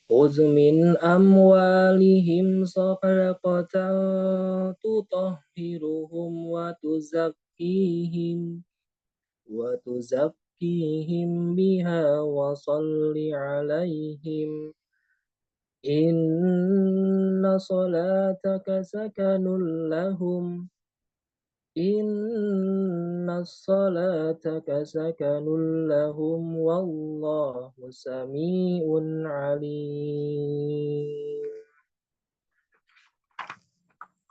خذ من أموالهم صدقة تطهرهم وتزكيهم بها وصل عليهم إن صلاتك سكن لهم Inna salataka sakanun lahum wallahu sami'un alim.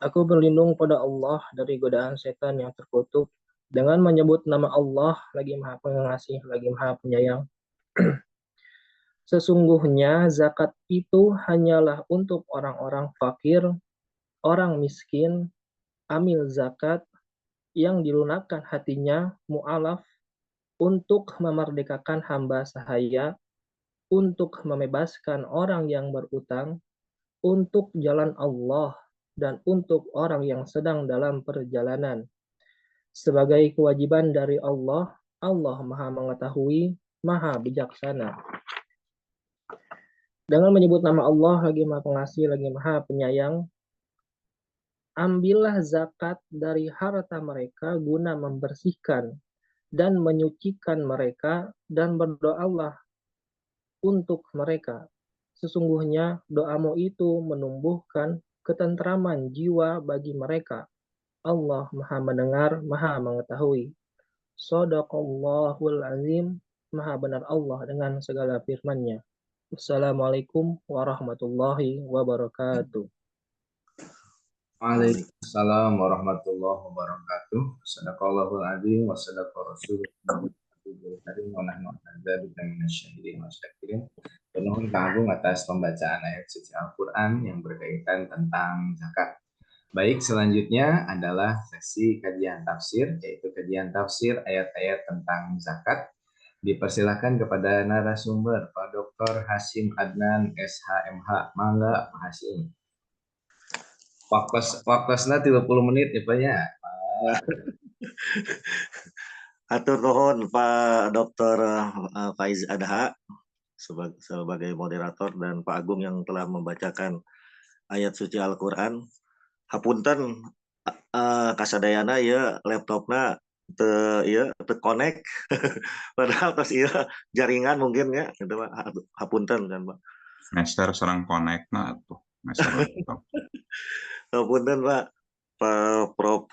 Aku berlindung pada Allah dari godaan setan yang terkutuk dengan menyebut nama Allah lagi Maha Pengasih, lagi Maha Penyayang. Sesungguhnya zakat itu hanyalah untuk orang-orang fakir, orang miskin, amil zakat yang dilunakkan hatinya, mu'alaf, untuk memerdekakan hamba sahaya, untuk membebaskan orang yang berutang, untuk jalan Allah, dan untuk orang yang sedang dalam perjalanan. Sebagai kewajiban dari Allah, Allah Maha Mengetahui, Maha Bijaksana. Dengan menyebut nama Allah, lagi Maha Pengasih, lagi Maha Penyayang, ambillah zakat dari harta mereka guna membersihkan dan menyucikan mereka, dan berdoalah untuk mereka. Sesungguhnya doamu itu menumbuhkan ketentraman jiwa bagi mereka. Allah Maha Mendengar, Maha Mengetahui. Shadaqallahul Azim. Maha benar Allah dengan segala firman-Nya. Assalamualaikum warahmatullahi wabarakatuh. Waalaikumsalam warahmatullahi wabarakatuh. Sadaqallahul adzim wa sadaqa rasulullah karim wa nahnu ala dzalika minasyahidin wasyakirin. Penuhun kagum atas pembacaan ayat suci Al-Qur'an yang berkaitan tentang zakat. Baik, selanjutnya adalah sesi kajian tafsir, yaitu kajian tafsir ayat-ayat tentang zakat. Dipersilakan kepada narasumber Pak Dr. Hasyim Adnan SHMH. Mangga Pak Hasyim. Waktunya 30 menit ya Pak ya. Atur nuhun Pak Dr. Faiz Adha sebagai moderator dan Pak Agung yang telah membacakan ayat suci Al-Qur'an. Hapunten kasadayana ya laptopna te connect padahal pas iya jaringan mungkin ya itu Pak. Hapunten kan Pak. Master serang connect nah tuh master laptop. Hapunten Pak. Pak Prof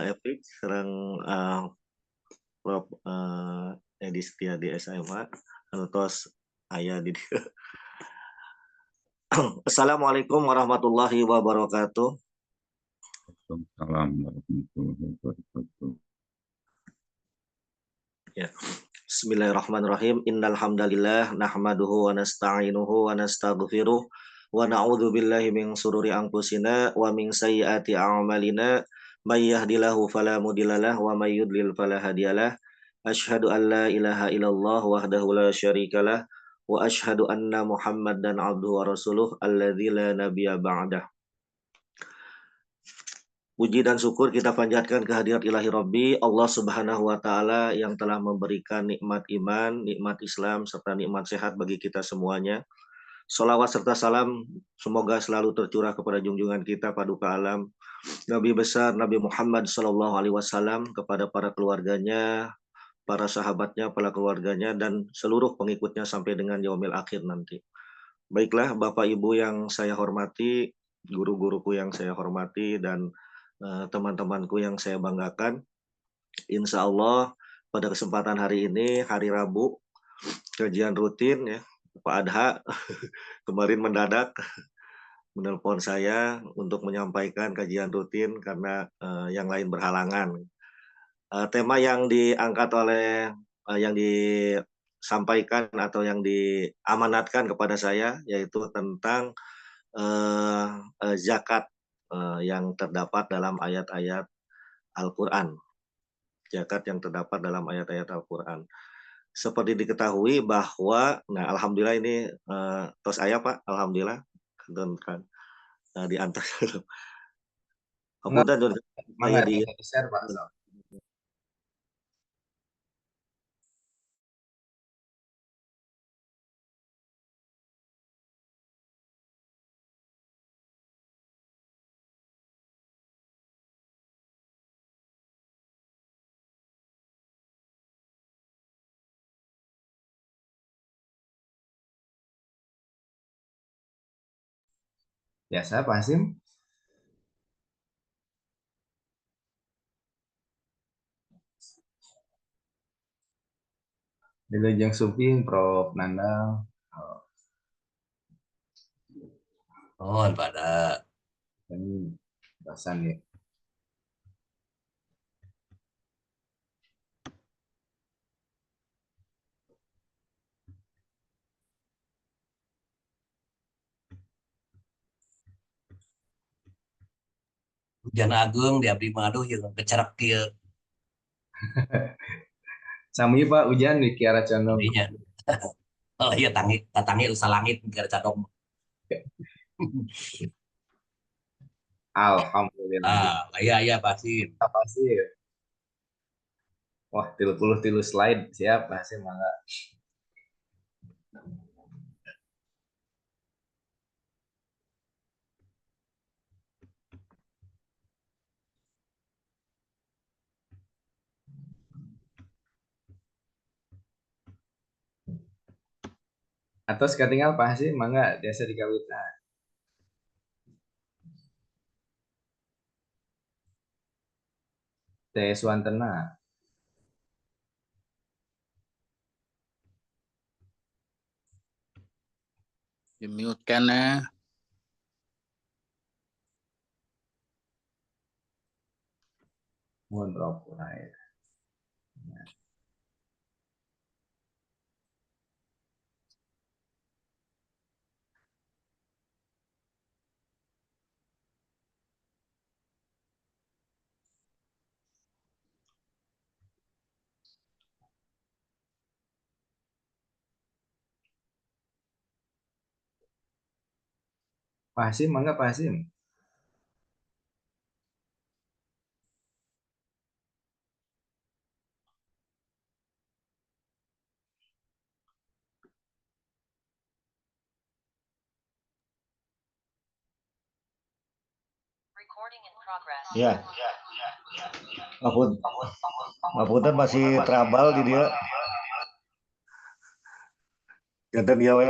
Epic serang Prof Edi Setia di SMA terus aya di dia. Assalamualaikum warahmatullahi wabarakatuh. Waalaikumsalam warahmatullahi wabarakatuh. Ya. Bismillahirrahmanirrahim. Innal hamdalillah nahmaduhu wa nasta'inuhu wa nastaghfiruh wa na'udzu billahi min shururi anfusina wa min sayyiati a'malina. May yahdihillahu fala mudhillalah wa may yudlil fala hadiyalah. Asyhadu an la ilaha illallah wahdahu la syarikalah wa asyhadu anna Muhammadan abduhu wa rasuluh alladzi la nabiyya ba'dah. Puji dan syukur kita panjatkan kehadirat ilahi Rabbi Allah Subhanahu wa taala yang telah memberikan nikmat iman, nikmat Islam serta nikmat sehat bagi kita semuanya. Sholawat serta salam semoga selalu tercurah kepada junjungan kita paduka alam Nabi besar Nabi Muhammad SAW, kepada para keluarganya, para sahabatnya, para keluarganya, dan seluruh pengikutnya sampai dengan yaumil akhir nanti. Baiklah Bapak Ibu yang saya hormati, guru-guruku yang saya hormati, dan teman-temanku yang saya banggakan. Insya Allah pada kesempatan hari ini, hari Rabu, kajian rutin ya, Pak Adha kemarin mendadak menelpon saya untuk menyampaikan kajian rutin karena yang lain berhalangan. Tema yang diangkat oleh yang disampaikan atau yang diamanatkan kepada saya yaitu tentang zakat yang terdapat dalam ayat-ayat Al-Quran. Zakat yang terdapat dalam ayat-ayat Al-Quran. Seperti diketahui bahwa, nah alhamdulillah ini tos ayah Pak, alhamdulillah kan diantar. Hapunten Mangga di share Pak. Biasa Pak Hasim? Dilajeng Suping, Prof. Nandang. Oh, Oh, pada ini bahasan ya. hujan agung di Abdi Madu yang kecerak kieu Sami Pak, hujan di Kiara Condong. intinya. Oh iya tangi usah langit biar cadong. Alhamdulillah. Iya pasti. Apa sih? Wah, 33 slide. Siap, Pak Hasim, mangga. Atau seketinggal Pak Hasim, mangga biasa dikawitan. Teh Swantena. Di-mute kan ya. Mohon Prof. Urai. Pak Hasim, mangga Pak Hasim. Ya, Ngapunten masih trouble di dia. Jantan dia we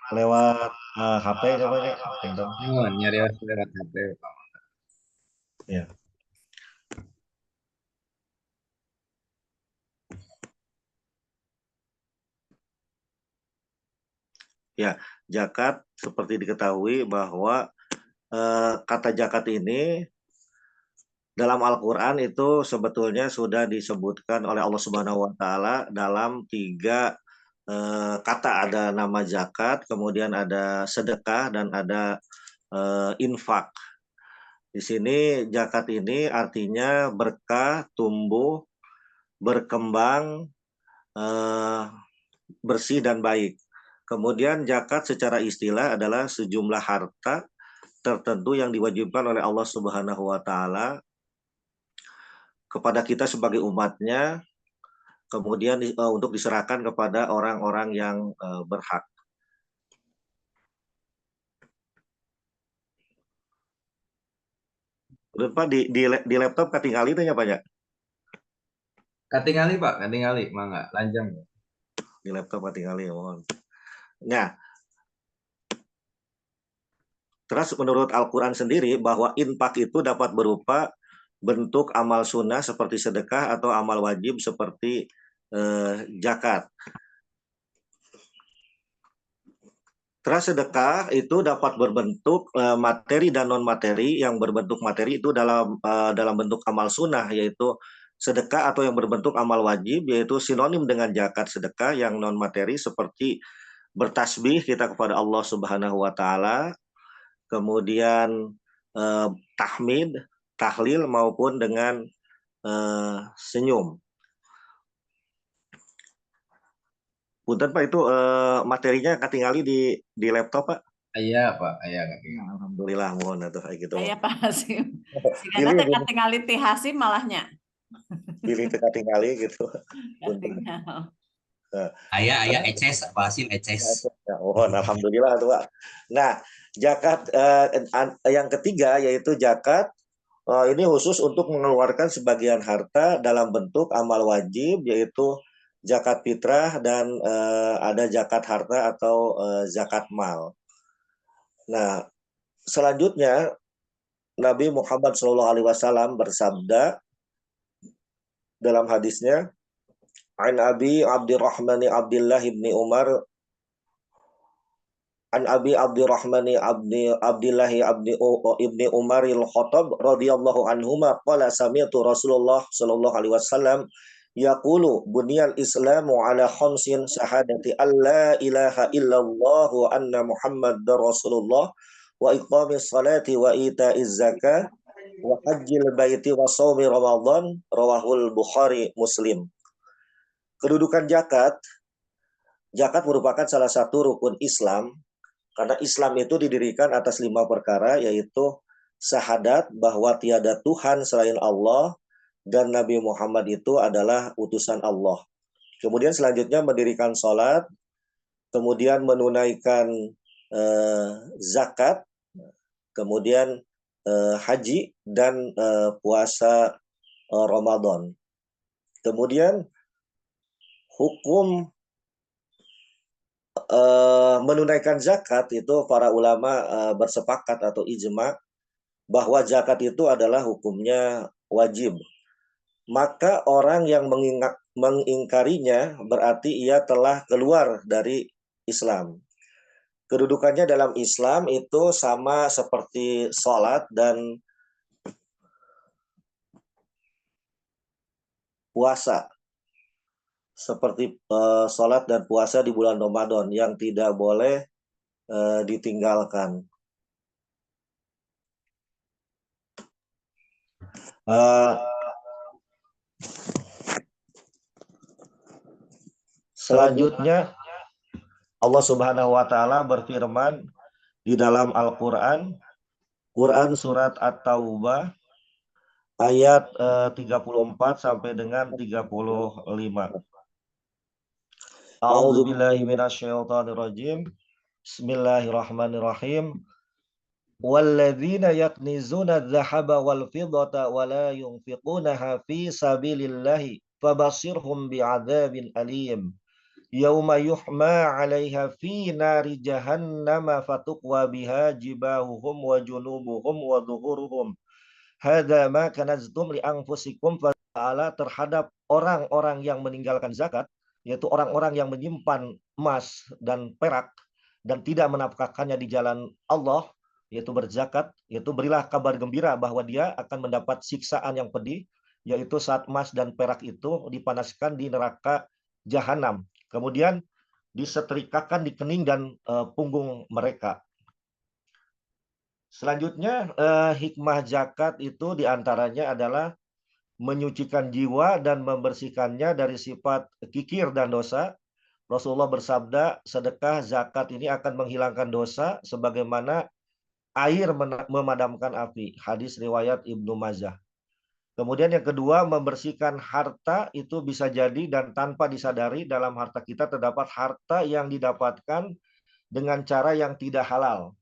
lewat HP namanya. Jantan. Mohon nyari lewat HP, Pak. Ya. Ya, zakat seperti diketahui bahwa kata zakat ini dalam Al-Quran itu sebetulnya sudah disebutkan oleh Allah Subhanahu wa Ta'ala dalam 3 kata. Ada nama zakat, kemudian ada sedekah, dan ada infak. Di sini zakat ini artinya berkah, tumbuh, berkembang, bersih dan baik. Kemudian zakat secara istilah adalah sejumlah harta tertentu yang diwajibkan oleh Allah Subhanahu wa Ta'ala kepada kita sebagai umatnya, kemudian untuk diserahkan kepada orang-orang yang berhak. Udah Pak, di laptop ketinggalan itu ya Pak ya? Katingali Pak, katingali, mangga, lanjang. Di laptop ketinggalan ya, mohon. Nah, terus menurut Al-Quran sendiri bahwa infak itu dapat berupa bentuk amal sunnah seperti sedekah atau amal wajib seperti zakat. Terus sedekah itu dapat berbentuk materi dan non materi. Yang berbentuk materi itu dalam bentuk amal sunnah, yaitu sedekah, atau yang berbentuk amal wajib yaitu sinonim dengan zakat. Sedekah yang non materi seperti bertasbih kita kepada Allah Subhanahu wa Ta'ala, kemudian tahmid, tahlil, maupun dengan senyum. Punten Pak, itu materinya ketinggali di laptop Pak. Iya Pak, iya katingali. Alhamdulillah, mohon atuh kayak gitu. Aya Pak Hasim. Pilih Sigana teh katingali ti Hasim malahnya. pilih teka tinggali gitu. Katingal. Aya eces Pak Hasim eces. Ya, mohon alhamdulillah tuh Pak. Nah, zakat yang ketiga yaitu zakat ini khusus untuk mengeluarkan sebagian harta dalam bentuk amal wajib, yaitu zakat fitrah dan ada zakat harta atau zakat mal. Nah, Selanjutnya Nabi Muhammad SAW bersabda dalam hadisnya, An Abi Abdurrahman Abdullah ibni Umar An Abi Abdurrahman Abdullah ibni Umar al-Khattab radhiyallahu anhuma qala sami'tu Rasulullah sallallahu alaihi wasallam yaqulu bunyal islamu ala khamsin syahadati alla ilaha illallah wa anna muhammadar rasulullah wa iqamis salati wa ita'iz zakah wa hajjil baiti wa shaumi ramadan rawahul Bukhari Muslim. Kedudukan zakat merupakan salah satu rukun Islam. Karena Islam itu didirikan atas 5 perkara, yaitu syahadat bahwa tiada Tuhan selain Allah dan Nabi Muhammad itu adalah utusan Allah. Kemudian selanjutnya mendirikan sholat, kemudian menunaikan zakat, kemudian haji dan puasa Ramadan. Kemudian hukum menunaikan zakat itu para ulama bersepakat atau ijma bahwa zakat itu adalah hukumnya wajib. Maka orang yang mengingkarinya berarti ia telah keluar dari Islam. Kedudukannya dalam Islam itu sama seperti sholat dan puasa. Seperti sholat dan puasa di bulan Ramadan yang tidak boleh ditinggalkan. Selanjutnya Allah Subhanahu wa taala berfirman di dalam Al-Qur'an, Quran surat At-Taubah ayat 34 sampai dengan 35. A'udzu billahi minasyaitonir rajim. Bismillahirrahmanirrahim. Walladzina yaknizuna adh-dhahaba wal fiddata wa la yunfiqunaha fi sabilillahi fabashshirhum bi'adzabin alim. Yauma yuhma 'alaiha fi nari jahannama fatuqwa biha jibahuhum wa junubuhum wa dhuhuruhum. Hadza ma kanaztum li anfusikum fa ta'ala terhadap orang-orang yang meninggalkan zakat, yaitu orang-orang yang menyimpan emas dan perak dan tidak menafkahkannya di jalan Allah, yaitu berzakat, yaitu berilah kabar gembira bahwa dia akan mendapat siksaan yang pedih, yaitu saat emas dan perak itu dipanaskan di neraka jahanam, kemudian disetrikakan di kening dan punggung mereka. Selanjutnya hikmah zakat itu diantaranya adalah menyucikan jiwa dan membersihkannya dari sifat kikir dan dosa. Rasulullah bersabda, sedekah zakat ini akan menghilangkan dosa sebagaimana air memadamkan api. Hadis riwayat Ibnu Majah. Kemudian yang kedua, membersihkan harta itu bisa jadi dan tanpa disadari dalam harta kita terdapat harta yang didapatkan dengan cara yang tidak halal.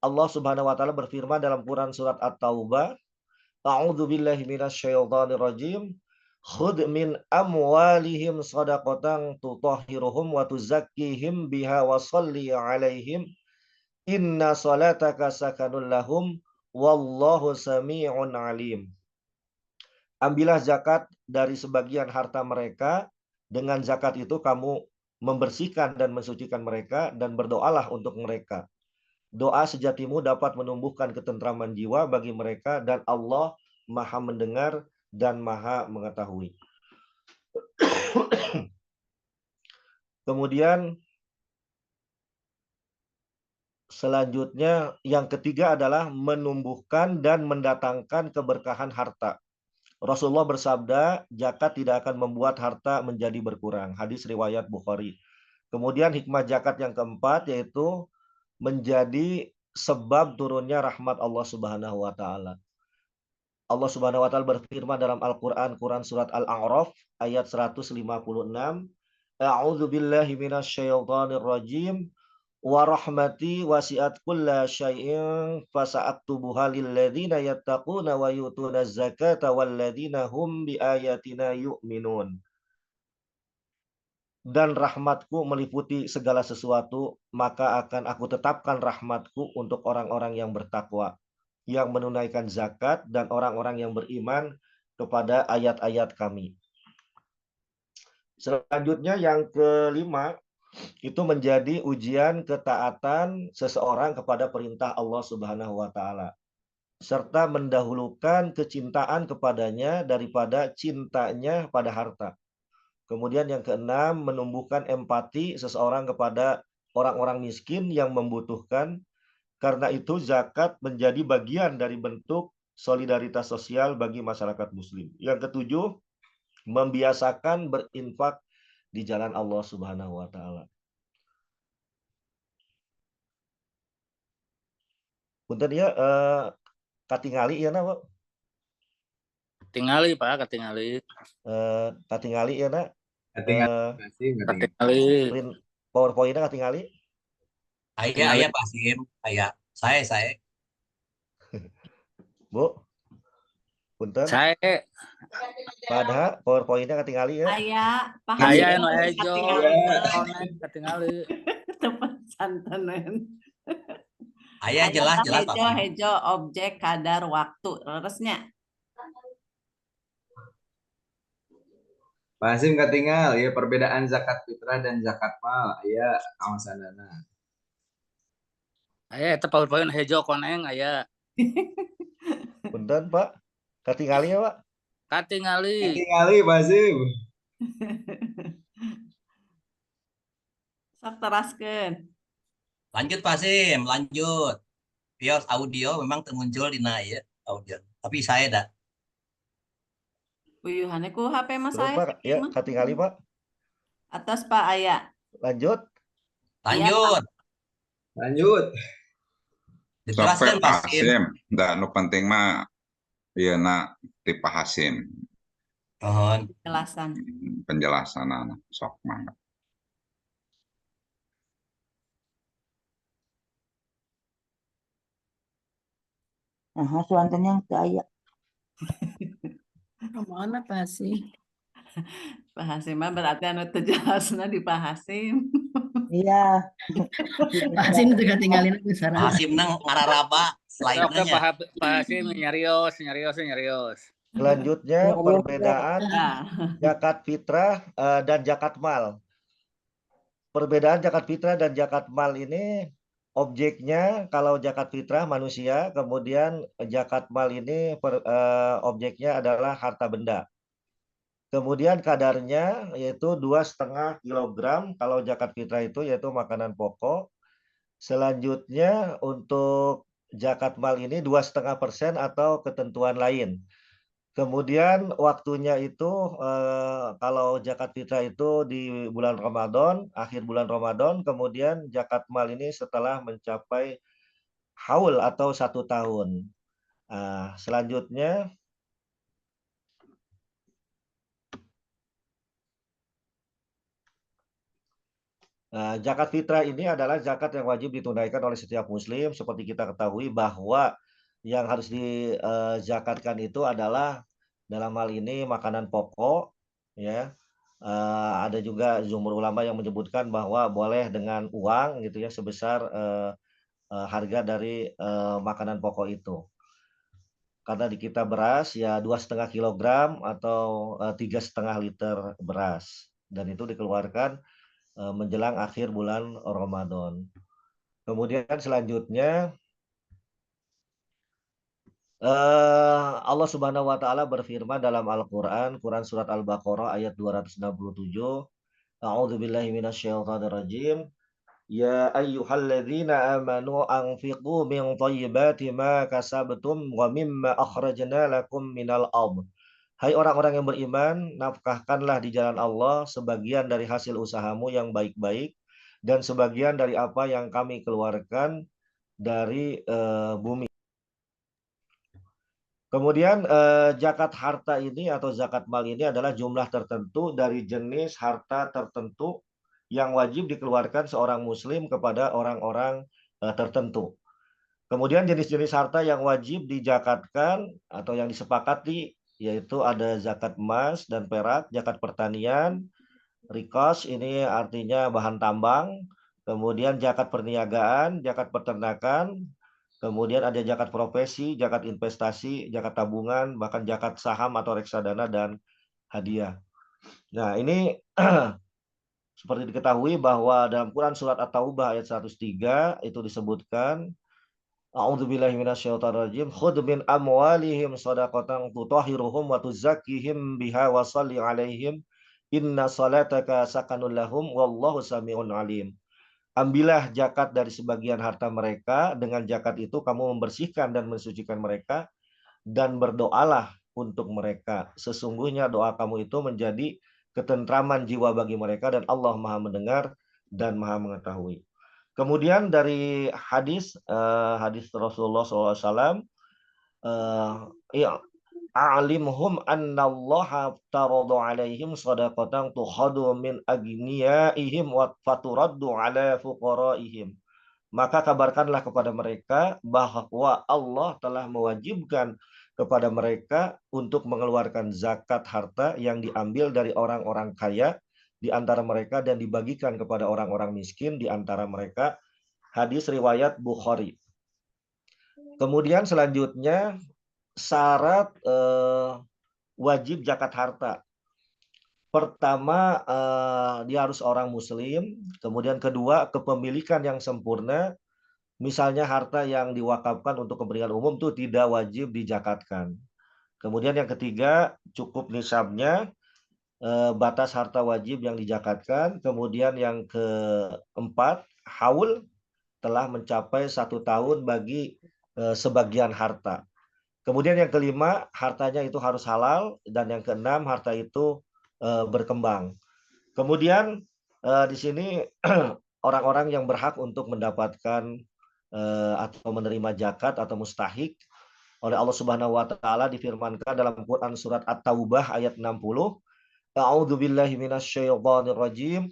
Allah Subhanahu wa taala berfirman dalam Quran surat At-Taubah, A'udzu billahi minasyaitonir rajim. Khudh min amwalihim shadaqatan tutahhiruhum wa tuzakkihim biha wa shalli 'alaihim. Inna salataka sakanun lahum wallahu samii'un 'alim. Ambillah zakat dari sebagian harta mereka, dengan zakat itu kamu membersihkan dan mensucikan mereka dan berdoalah untuk mereka. Doa sejatimu dapat menumbuhkan ketentraman jiwa bagi mereka dan Allah Maha mendengar dan Maha mengetahui. Kemudian selanjutnya yang ketiga adalah menumbuhkan dan mendatangkan keberkahan harta. Rasulullah bersabda, zakat tidak akan membuat harta menjadi berkurang. Hadis riwayat Bukhari. Kemudian hikmah zakat yang keempat yaitu menjadi sebab turunnya rahmat Allah Subhanahu wa taala. Allah Subhanahu wa taala berfirman dalam Al-Qur'an, Quran surat Al-A'raf ayat 156, A'udzu billahi minasyaitonir rajim. Wa rahmati wasi'at kulla syai'in fasa'aktubuha lil ladzina yattaquna wa yutuna zakata wal ladzina hum biayatina yu'minun. dan rahmatku meliputi segala sesuatu, maka akan aku tetapkan rahmatku untuk orang-orang yang bertakwa, yang menunaikan zakat, dan orang-orang yang beriman kepada ayat-ayat kami. Selanjutnya yang kelima, itu menjadi ujian ketaatan seseorang kepada perintah Allah Subhanahu wa taala, serta mendahulukan kecintaan kepadanya daripada cintanya pada harta. Kemudian yang keenam, menumbuhkan empati seseorang kepada orang-orang miskin yang membutuhkan. Karena itu zakat menjadi bagian dari bentuk solidaritas sosial bagi masyarakat muslim. Yang ketujuh, membiasakan berinfak di jalan Allah Subhanahu wa taala. Punten ya katingali ya na, Pak. Katingali Pak, katingali. Katingali ya na. Terima kasih. Katingali. Print PowerPoint-nya katingali. Ayah Pak Hasim, ayah. Saya. Bu. Punten. Saya Pada PowerPoint-nya katingali ya. Ayah, Pak Ayah Hasim, nu ejo connect katingali. tepat santanan. Ayah jelas Pak Hasim. Hejo objek kadar waktu terusnya. Pak Hasim ketinggal ya, perbedaan zakat fitrah dan zakat mal ya awasanana. Ayah itu PowerPoint hejo koneng ayah. Punten Pak. Katingali ya Pak. Katingali. Ketinggali Pak Hasim. Sok teraskeun. Lanjut Pak Hasim, lanjut. Pior audio memang termuncul di ya audio. Tapi saya dah. Uyuhannya ku HP mas Terus saya. Pak, ya katingali Pak. Atas Pak Ayah. Lanjut. Lanjut. Lanjut. Dijelaskan Sampai Pak Pak Hasim. Hasim, nggak nu penting mah iya nak di Pak Hasim Mohon. Penjelasan. penjelasan sok mangga. Nah, suanten yang teu aya. Mana Pak Hasim? Pak Hasim mah berarti anu teu jelasna di Pak Hasim. Iya. Pak Hasim juga tinggalin aku Pak sekarang. Hasim nang ngararaba Oke slide-nya. Pak Hasim nyarios. Selanjutnya perbedaan Nah, zakat fitrah dan zakat mal. Perbedaan zakat fitrah dan zakat mal ini objeknya kalau zakat fitrah manusia, kemudian zakat mal ini objeknya adalah harta benda. Kemudian kadarnya yaitu 2,5 kilogram kalau zakat fitrah itu yaitu makanan pokok. Selanjutnya untuk zakat mal ini 2,5% atau ketentuan lain. Kemudian waktunya itu kalau zakat fitrah itu di bulan Ramadan, akhir bulan Ramadan, kemudian zakat mal ini setelah mencapai haul atau 1 tahun. Selanjutnya zakat fitrah ini adalah zakat yang wajib ditunaikan oleh setiap muslim. Seperti kita ketahui bahwa yang harus dizakatkan itu adalah dalam hal ini makanan pokok, ya. Ada juga jumhur ulama yang menyebutkan bahwa boleh dengan uang gitu ya sebesar harga dari makanan pokok itu. Karena di kita beras ya 2,5 kilogram atau 3,5 liter beras dan itu dikeluarkan menjelang akhir bulan Ramadan. Kemudian selanjutnya Allah Subhanahu wa taala berfirman dalam Al-Qur'an, Quran surat Al-Baqarah ayat 267. A'udzubillahi minasyaitonir rajim. Ya ayyuhalladzina amanu anfiqu min thayyibati ma kasabtum wa mimma akhrajna lakum minal ardh. Hai orang-orang yang beriman, nafkahkanlah di jalan Allah sebagian dari hasil usahamu yang baik-baik dan sebagian dari apa yang kami keluarkan dari bumi. Kemudian zakat harta ini atau zakat mal ini adalah jumlah tertentu dari jenis harta tertentu yang wajib dikeluarkan seorang muslim kepada orang-orang tertentu. Kemudian jenis-jenis harta yang wajib dizakatkan atau yang disepakati yaitu ada zakat emas dan perak, zakat pertanian, Rikos ini artinya bahan tambang, kemudian zakat perniagaan, zakat peternakan, kemudian ada zakat profesi, zakat investasi, zakat tabungan, bahkan zakat saham atau reksadana dan hadiah. Nah, ini seperti diketahui bahwa dalam Quran surat At-Taubah ayat 103 itu disebutkan A'udzubillahi minasyaitonirrajim. Khudh min amwalihim shadaqatan tutahhiruhum wa tuzakkihim biha wa shalli 'alaihim inna salataka sakanun lahum wallahu samiun alim. Ambillah zakat dari sebagian harta mereka, dengan zakat itu kamu membersihkan dan mensucikan mereka dan berdoalah untuk mereka. Sesungguhnya doa kamu itu menjadi ketentraman jiwa bagi mereka dan Allah Maha mendengar dan Maha mengetahui. Kemudian dari hadis Rasulullah SAW, a'limhum annallaha taradu alaihim sadaqatan tukhadu min agniyaihim wa faturaddu ala fuqaraihim. Maka kabarkanlah kepada mereka bahwa Allah telah mewajibkan kepada mereka untuk mengeluarkan zakat harta yang diambil dari orang-orang kaya di antara mereka dan dibagikan kepada orang-orang miskin di antara mereka. Hadis riwayat Bukhari. Kemudian selanjutnya syarat wajib zakat harta. Pertama, dia harus orang muslim. Kemudian kedua, kepemilikan yang sempurna. Misalnya harta yang diwakafkan untuk kepentingan umum itu tidak wajib dizakatkan. Kemudian yang ketiga, cukup nisabnya, batas harta wajib yang dizakatkan. Kemudian yang keempat, haul telah mencapai 1 tahun bagi sebagian harta. Kemudian yang kelima, hartanya itu harus halal. Dan yang keenam, harta itu berkembang. Kemudian di sini orang-orang yang berhak untuk mendapatkan atau menerima zakat atau mustahik oleh Allah Subhanahu wa taala difirmankan dalam Quran surat At-Taubah ayat 60. A'udzubillahi minasyaitonir rajim.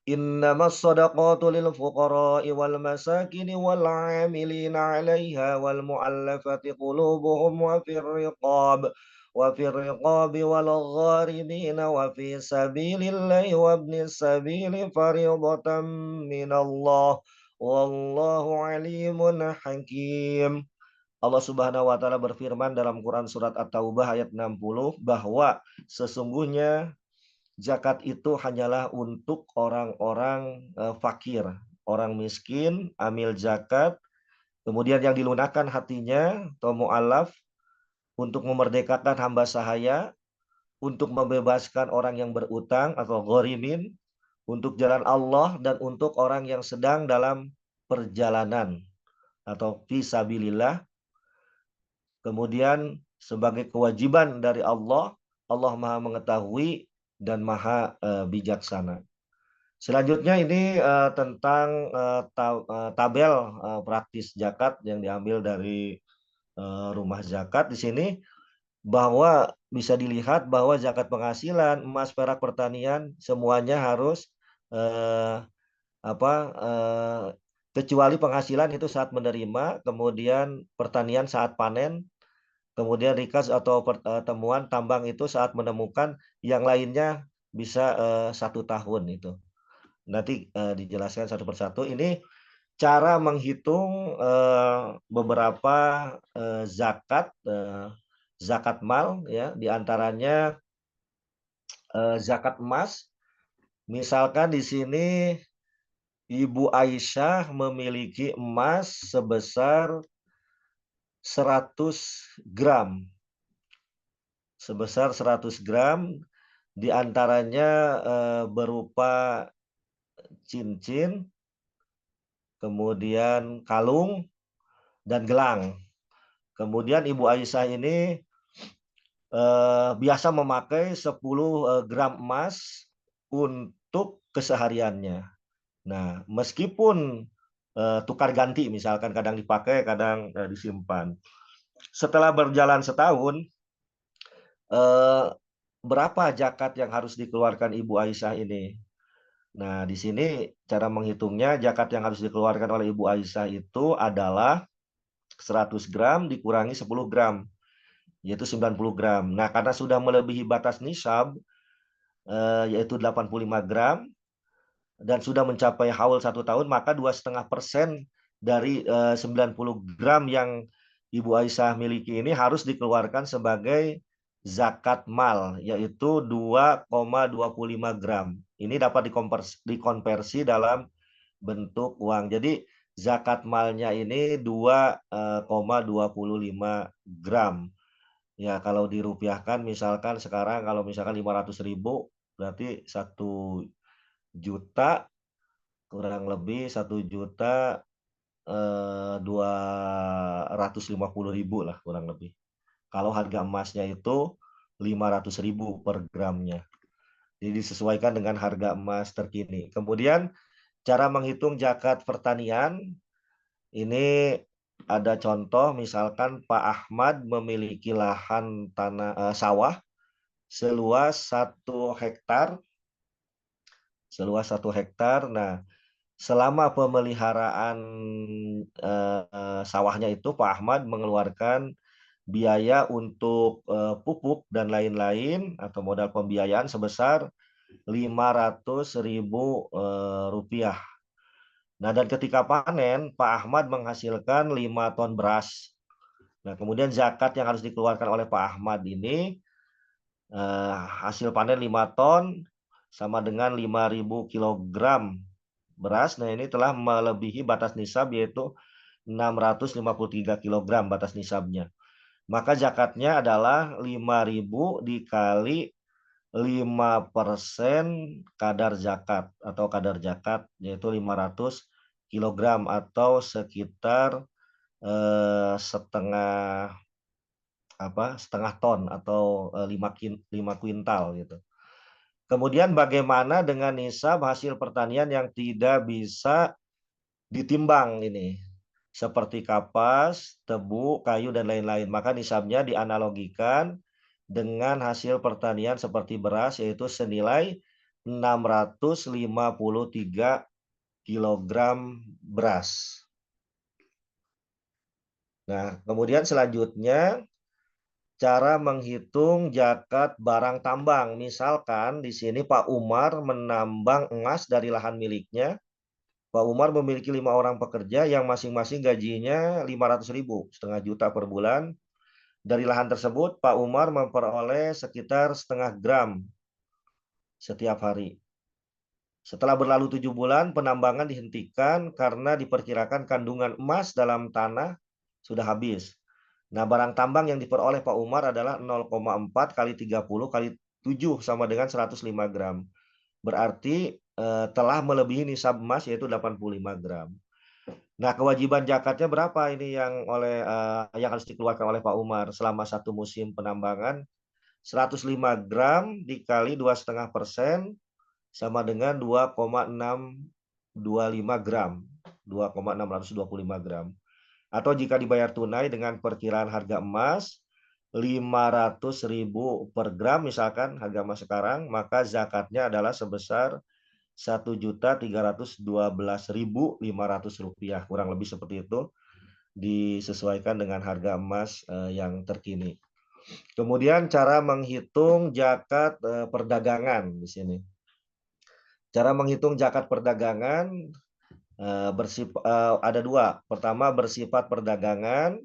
Innamas shadaqatu lil fuqara'i wal masakin wal 'amilina 'alaiha wal mu'allafati qulubuhum wa fir riqab wal gharimina wa fi sabilillahi wa ibnis sabili fariidatan minallah wallahu alimun hakim. Allah Subhanahu wa taala berfirman dalam Quran surat At-Taubah ayat 60 bahwa sesungguhnya zakat itu hanyalah untuk orang-orang fakir, orang miskin, amil zakat, kemudian yang dilunakkan hatinya atau mu'alaf, untuk memerdekakan hamba sahaya, untuk membebaskan orang yang berutang atau ghorimin, untuk jalan Allah, dan untuk orang yang sedang dalam perjalanan atau fisabilillah. Kemudian sebagai kewajiban dari Allah, Allah Maha mengetahui dan Maha bijaksana. Selanjutnya ini tentang tabel praktis zakat yang diambil dari rumah zakat. Di sini bahwa bisa dilihat bahwa zakat penghasilan, emas, perak, pertanian semuanya harus kecuali penghasilan itu saat menerima, kemudian pertanian saat panen, kemudian rikas atau temuan tambang itu saat menemukan, yang lainnya bisa 1 tahun itu. Nanti dijelaskan satu persatu. Ini cara menghitung beberapa zakat mal, ya, diantaranya zakat emas. Misalkan di sini Ibu Aisyah memiliki emas sebesar 100 gram. Sebesar 100 gram, diantaranya berupa cincin, kemudian kalung, dan gelang. Kemudian Ibu Aisyah ini biasa memakai 10 gram emas untuk kesehariannya. Nah, meskipun tukar ganti, misalkan kadang dipakai, kadang disimpan. Setelah berjalan setahun, berapa zakat yang harus dikeluarkan Ibu Aisyah ini? Nah, di sini cara menghitungnya, zakat yang harus dikeluarkan oleh Ibu Aisyah itu adalah 100 gram dikurangi 10 gram, yaitu 90 gram. Nah, karena sudah melebihi batas nisab, yaitu 85 gram, dan sudah mencapai haul 1 tahun, maka 2,5% dari 90 gram yang Ibu Aisyah miliki ini harus dikeluarkan sebagai zakat mal, yaitu 2,25 gram. Ini dapat dikonversi dalam bentuk uang. Jadi zakat malnya ini 2,25 gram. Ya, kalau dirupiahkan misalkan sekarang kalau misalkan 500.000 berarti 1 juta kurang lebih 1.250.000 lah kurang lebih. Kalau harga emasnya itu 500.000 per gramnya. Jadi disesuaikan dengan harga emas terkini. Kemudian cara menghitung zakat pertanian ini ada contoh, misalkan Pak Ahmad memiliki lahan tanah sawah seluas 1 hektar. Nah, selama pemeliharaan sawahnya itu Pak Ahmad mengeluarkan biaya untuk pupuk dan lain-lain atau modal pembiayaan sebesar 500.000 rupiah. Nah, dan ketika panen, Pak Ahmad menghasilkan 5 ton beras. Nah, kemudian zakat yang harus dikeluarkan oleh Pak Ahmad ini hasil panen 5 ton sama dengan 5.000 kilogram beras. Nah, ini telah melebihi batas nisab, yaitu 653 kilogram batas nisabnya. Maka zakatnya adalah 5.000 dikali 5% kadar zakat atau kadar zakat, yaitu 500 kilogram atau sekitar setengah ton atau 5 kuintal gitu. Kemudian bagaimana dengan nisab hasil pertanian yang tidak bisa ditimbang ini, seperti kapas, tebu, kayu, dan lain-lain. Maka nisabnya dianalogikan dengan hasil pertanian seperti beras, yaitu senilai 653 kilogram beras. Nah, kemudian selanjutnya cara menghitung zakat barang tambang. Misalkan di sini Pak Umar menambang emas dari lahan miliknya. Pak Umar memiliki 5 orang pekerja yang masing-masing gajinya 500.000, setengah juta per bulan. Dari lahan tersebut, Pak Umar memperoleh sekitar setengah gram setiap hari. Setelah berlalu 7 bulan, penambangan dihentikan karena diperkirakan kandungan emas dalam tanah sudah habis. Nah, barang tambang yang diperoleh Pak Umar adalah 0,4 kali 30 kali 7 sama dengan 105 gram. Berarti telah melebihi nisab emas, yaitu 85 gram. Nah, kewajiban zakatnya berapa ini yang harus dikeluarkan oleh Pak Umar selama 1 musim penambangan? 105 gram dikali 2,5% sama dengan 2,625 gram. 2,625 gram. Atau jika dibayar tunai dengan perkiraan harga emas 500.000 per gram misalkan harga emas sekarang, maka zakatnya adalah sebesar 1.312.500 rupiah, kurang lebih seperti itu, disesuaikan dengan harga emas yang terkini. Kemudian cara menghitung zakat perdagangan di sini. Cara menghitung zakat perdagangan ada 2. Pertama, bersifat perdagangan,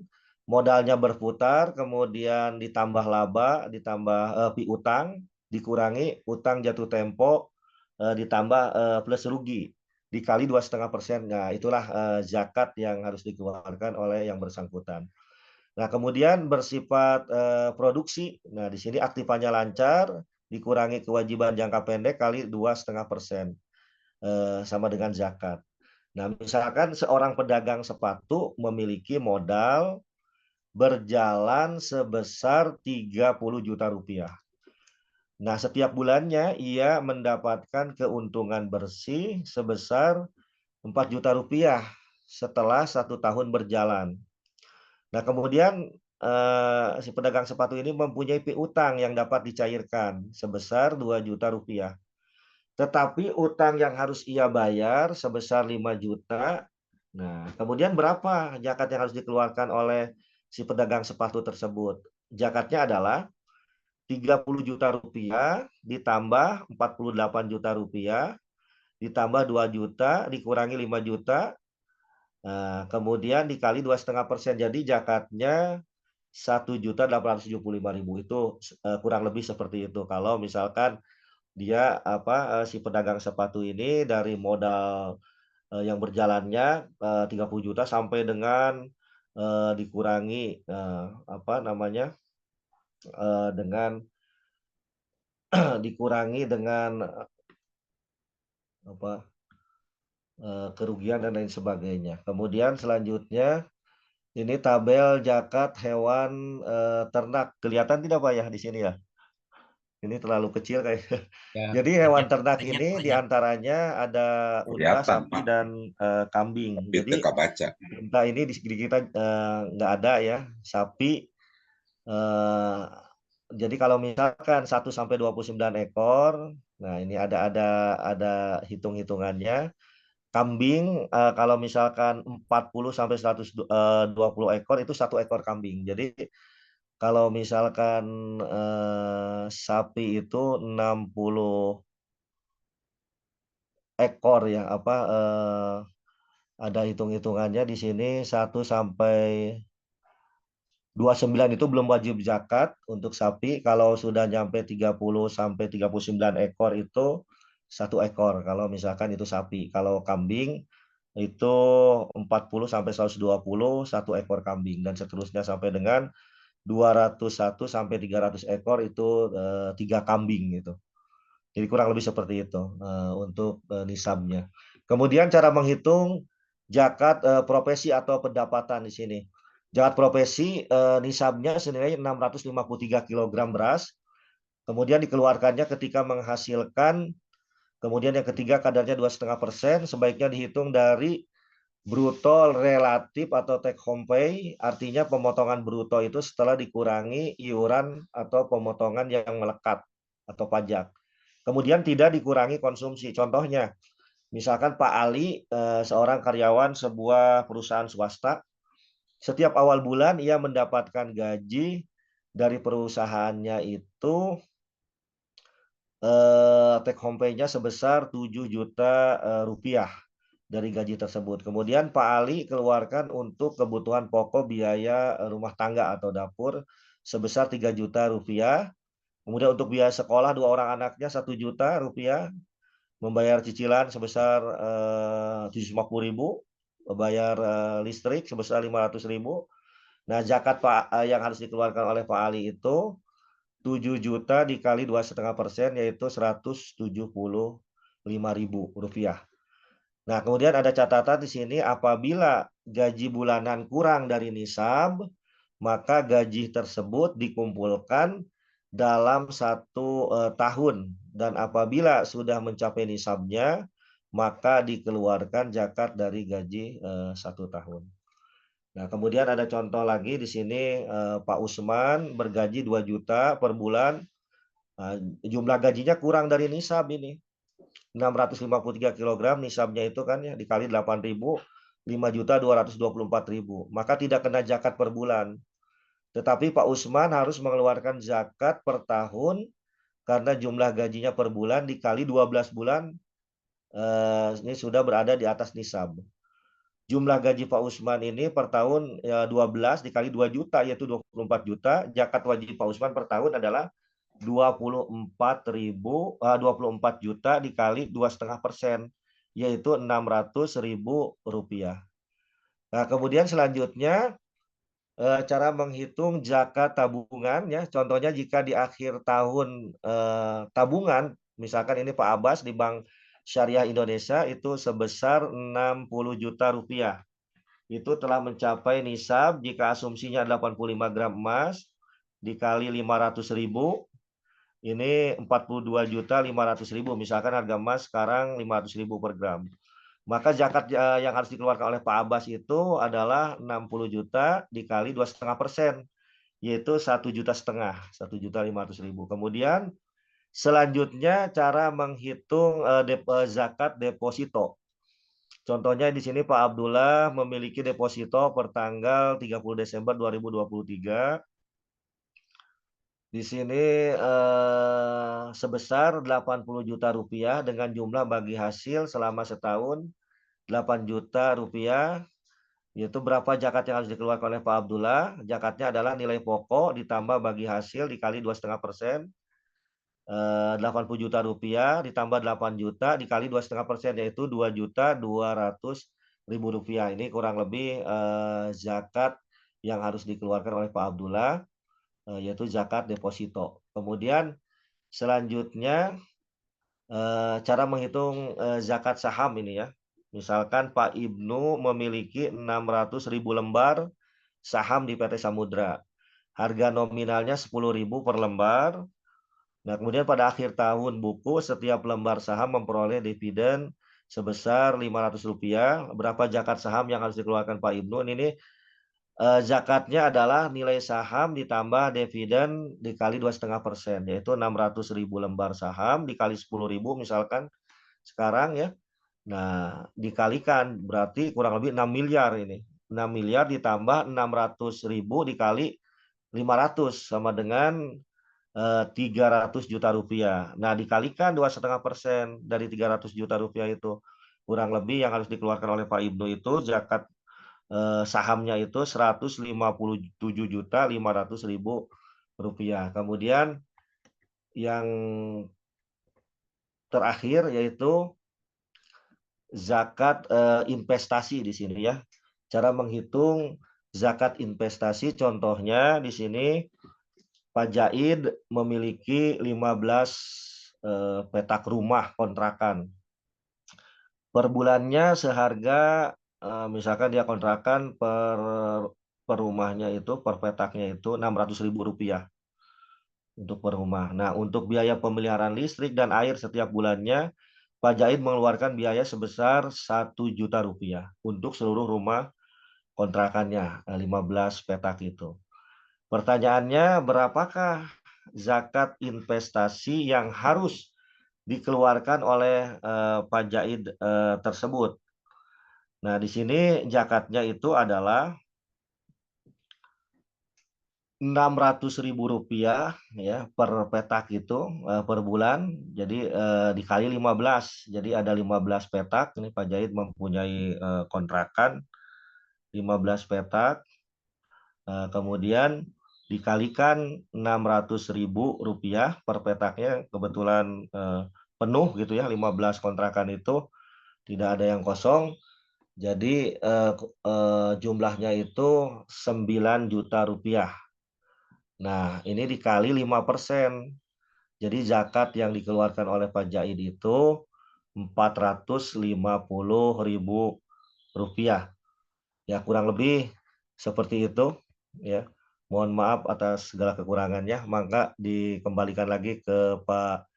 modalnya berputar, kemudian ditambah laba, ditambah piutang, dikurangi utang jatuh tempo, ditambah plus rugi, dikali 2,5%. Nah, itulah zakat yang harus dikeluarkan oleh yang bersangkutan. Nah, kemudian bersifat produksi. Nah, di sini aktifannya lancar, dikurangi kewajiban jangka pendek kali 2,5%, sama dengan zakat. Nah, misalkan seorang pedagang sepatu memiliki modal berjalan sebesar 30 juta rupiah. Nah, setiap bulannya ia mendapatkan keuntungan bersih sebesar 4 juta rupiah setelah 1 tahun berjalan. Nah, kemudian si pedagang sepatu ini mempunyai piutang yang dapat dicairkan sebesar 2 juta rupiah. Tetapi utang yang harus ia bayar sebesar 5 juta. Nah, kemudian berapa zakat yang harus dikeluarkan oleh si pedagang sepatu tersebut? Zakatnya adalah 30 juta rupiah ditambah 48 juta rupiah ditambah 2 juta dikurangi 5 juta. Nah, kemudian dikali 2,5%. Jadi zakatnya 1.875.000 itu kurang lebih seperti itu. Kalau misalkan dia si pedagang sepatu ini dari modal yang berjalannya 30 juta sampai dengan dikurangi dengan dikurangi dengan kerugian dan lain sebagainya. Kemudian selanjutnya ini tabel zakat hewan ternak. Kelihatan tidak Pak ya di sini ya? Ini terlalu kecil kayak. Ya. Jadi hewan Banyak, ternak banyak, ini banyak. diantaranya ada unta, Kelihatan, sapi, Pak. dan kambing. Tapi Jadi teka baca. unta ini di kita nggak ada ya. Sapi. Jadi kalau misalkan 1 sampai 29 ekor, nah ini ada hitung-hitungannya. Kambing kalau misalkan 40 sampai 120 ekor itu 1 ekor kambing. Jadi kalau misalkan sapi itu 60 ekor ya ada hitung-hitungannya di sini 1 sampai 29 itu belum wajib zakat untuk sapi. Kalau sudah nyampe 30 sampai 39 ekor itu 1 ekor kalau misalkan itu sapi. Kalau kambing itu 40 sampai 120 1 ekor kambing dan seterusnya sampai dengan 201 sampai 300 ekor itu 3 kambing gitu. Jadi kurang lebih seperti itu untuk nisabnya. Kemudian cara menghitung zakat profesi atau pendapatan di sini. Zakat profesi nisabnya senilai 653 kg beras. Kemudian dikeluarkannya ketika menghasilkan. Kemudian yang ketiga kadarnya 2,5%. Sebaiknya dihitung dari bruto relatif atau take home pay. Artinya pemotongan bruto itu setelah dikurangi iuran atau pemotongan yang melekat atau pajak. Kemudian tidak dikurangi konsumsi. Contohnya, misalkan Pak Ali seorang karyawan sebuah perusahaan swasta. Setiap awal bulan ia mendapatkan gaji dari perusahaannya itu take home pay-nya sebesar 7 juta rupiah dari gaji tersebut. Kemudian Pak Ali keluarkan untuk kebutuhan pokok biaya rumah tangga atau dapur sebesar 3 juta rupiah. Kemudian untuk biaya sekolah 2 orang anaknya 1 juta rupiah. Membayar cicilan sebesar 750.000, bayar listrik sebesar 500.000. Nah, zakat yang harus dikeluarkan oleh Pak Ali itu 7 juta dikali 2,5%, yaitu 175.000 rupiah. Nah, kemudian ada catatan di sini, apabila gaji bulanan kurang dari nisab, maka gaji tersebut dikumpulkan dalam 1 tahun. Dan apabila sudah mencapai nisabnya, maka dikeluarkan zakat dari gaji 1 tahun. Nah, kemudian ada contoh lagi di sini Pak Usman bergaji 2 juta per bulan. Nah, jumlah gajinya kurang dari nisab ini. 653 kg nisabnya itu kan ya dikali 8.000, 5.224.000. Maka tidak kena zakat per bulan. Tetapi Pak Usman harus mengeluarkan zakat per tahun karena jumlah gajinya per bulan dikali 12 bulan ini sudah berada di atas nisab. Jumlah gaji Pak Usman ini per tahun 12 dikali 2 juta yaitu 24 juta. Zakat wajib Pak Usman per tahun adalah 24 juta dikali 2,5% yaitu 600.000 rupiah. Nah, kemudian selanjutnya cara menghitung zakat tabungan ya. Contohnya jika di akhir tahun tabungan, misalkan ini Pak Abbas di Bank Syariah Indonesia itu sebesar 60 juta rupiah. Itu telah mencapai nisab jika asumsinya 85 gram emas dikali 500.000. Ini 42.500.000. Misalkan harga emas sekarang 500.000 per gram. Maka zakat yang harus dikeluarkan oleh Pak Abbas itu adalah 60 juta dikali 2,5%, yaitu 1,5 juta, 1.500.000. Kemudian selanjutnya cara menghitung zakat deposito. Contohnya di sini Pak Abdullah memiliki deposito per tanggal 30 Desember 2023 Di sini sebesar 80 juta rupiah dengan jumlah bagi hasil selama setahun 8 juta rupiah. Yaitu berapa zakat yang harus dikeluarkan oleh Pak Abdullah? Zakatnya adalah nilai pokok ditambah bagi hasil dikali 2,5%. 80 juta rupiah ditambah 8 juta dikali 2,5%, yaitu 2.200.000 rupiah. Ini kurang lebih zakat yang harus dikeluarkan oleh Pak Abdullah, yaitu zakat deposito. Kemudian selanjutnya cara menghitung zakat saham ini ya. Misalkan Pak Ibnu memiliki 600.000 lembar saham di PT Samudra. Harga nominalnya 10.000 per lembar. Nah, kemudian pada akhir tahun buku setiap lembar saham memperoleh dividen sebesar Rp500. Berapa zakat saham yang harus dikeluarkan Pak Ibnu? Ini zakatnya adalah nilai saham ditambah dividen dikali 2,5%, yaitu 600.000 lembar saham dikali 10.000 misalkan sekarang ya. Nah, dikalikan berarti kurang lebih 6 miliar ini. 6 miliar ditambah 600.000 dikali 500 sama dengan 300 juta rupiah. Nah, dikalikan 2,5% dari 300 juta rupiah itu. Kurang lebih yang harus dikeluarkan oleh Pak Ibnu itu zakat sahamnya itu 157.500.000 rupiah. Kemudian yang terakhir yaitu zakat investasi di sini ya. Cara menghitung zakat investasi contohnya di sini Pak Jaid memiliki 15 petak rumah kontrakan. Per bulannya seharga misalkan dia kontrakan per rumahnya itu per petaknya itu Rp600.000 untuk per rumah. Nah, untuk biaya pemeliharaan listrik dan air setiap bulannya Pak Jaid mengeluarkan biaya sebesar Rp1 juta untuk seluruh rumah kontrakannya 15 petak itu. Pertanyaannya, berapakah zakat investasi yang harus dikeluarkan oleh Pak Jaid tersebut? Nah, di sini zakatnya itu adalah Rp600.000 ya per petak itu per bulan. Jadi dikali 15. Jadi ada 15 petak. Ini Pak Jaid mempunyai kontrakan 15 petak. Kemudian dikalikan Rp600.000 per petaknya, kebetulan penuh gitu ya, 15 kontrakan itu tidak ada yang kosong. Jadi jumlahnya itu Rp9 juta. Nah, ini dikali 5%. Jadi zakat yang dikeluarkan oleh Pak Jaid itu Rp450.000. Ya, kurang lebih seperti itu ya. Mohon maaf atas segala kekurangannya. Maka dikembalikan lagi ke Pak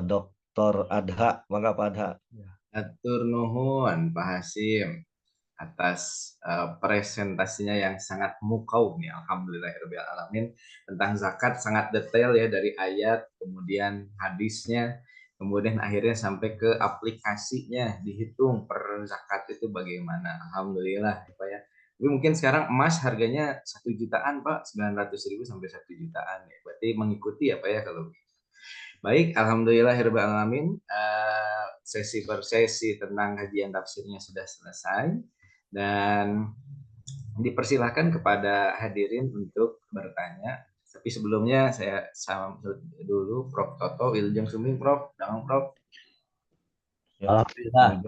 Dr. Adha. Maka Pak Adha. Atur nuhun Pak Hasim atas presentasinya yang sangat mukaum ya, alhamdulillahirabbil alamin, tentang zakat sangat detail ya, dari ayat kemudian hadisnya kemudian akhirnya sampai ke aplikasinya, dihitung per zakat itu bagaimana. Alhamdulillah Pak ya. Tapi mungkin sekarang emas harganya 1 jutaan Pak, 900.000 sampai 1 jutaan ya. Berarti mengikuti ya Pak ya kalau begitu. Baik, alhamdulillahirabbil alamin, sesi per sesi tentang kajian tafsirnya sudah selesai. Dan dipersilahkan kepada hadirin untuk bertanya. Tapi sebelumnya saya sambut dulu Prof. Toto Wilujeng Suming, Prof. Dang, Prof. Alhamdulillah.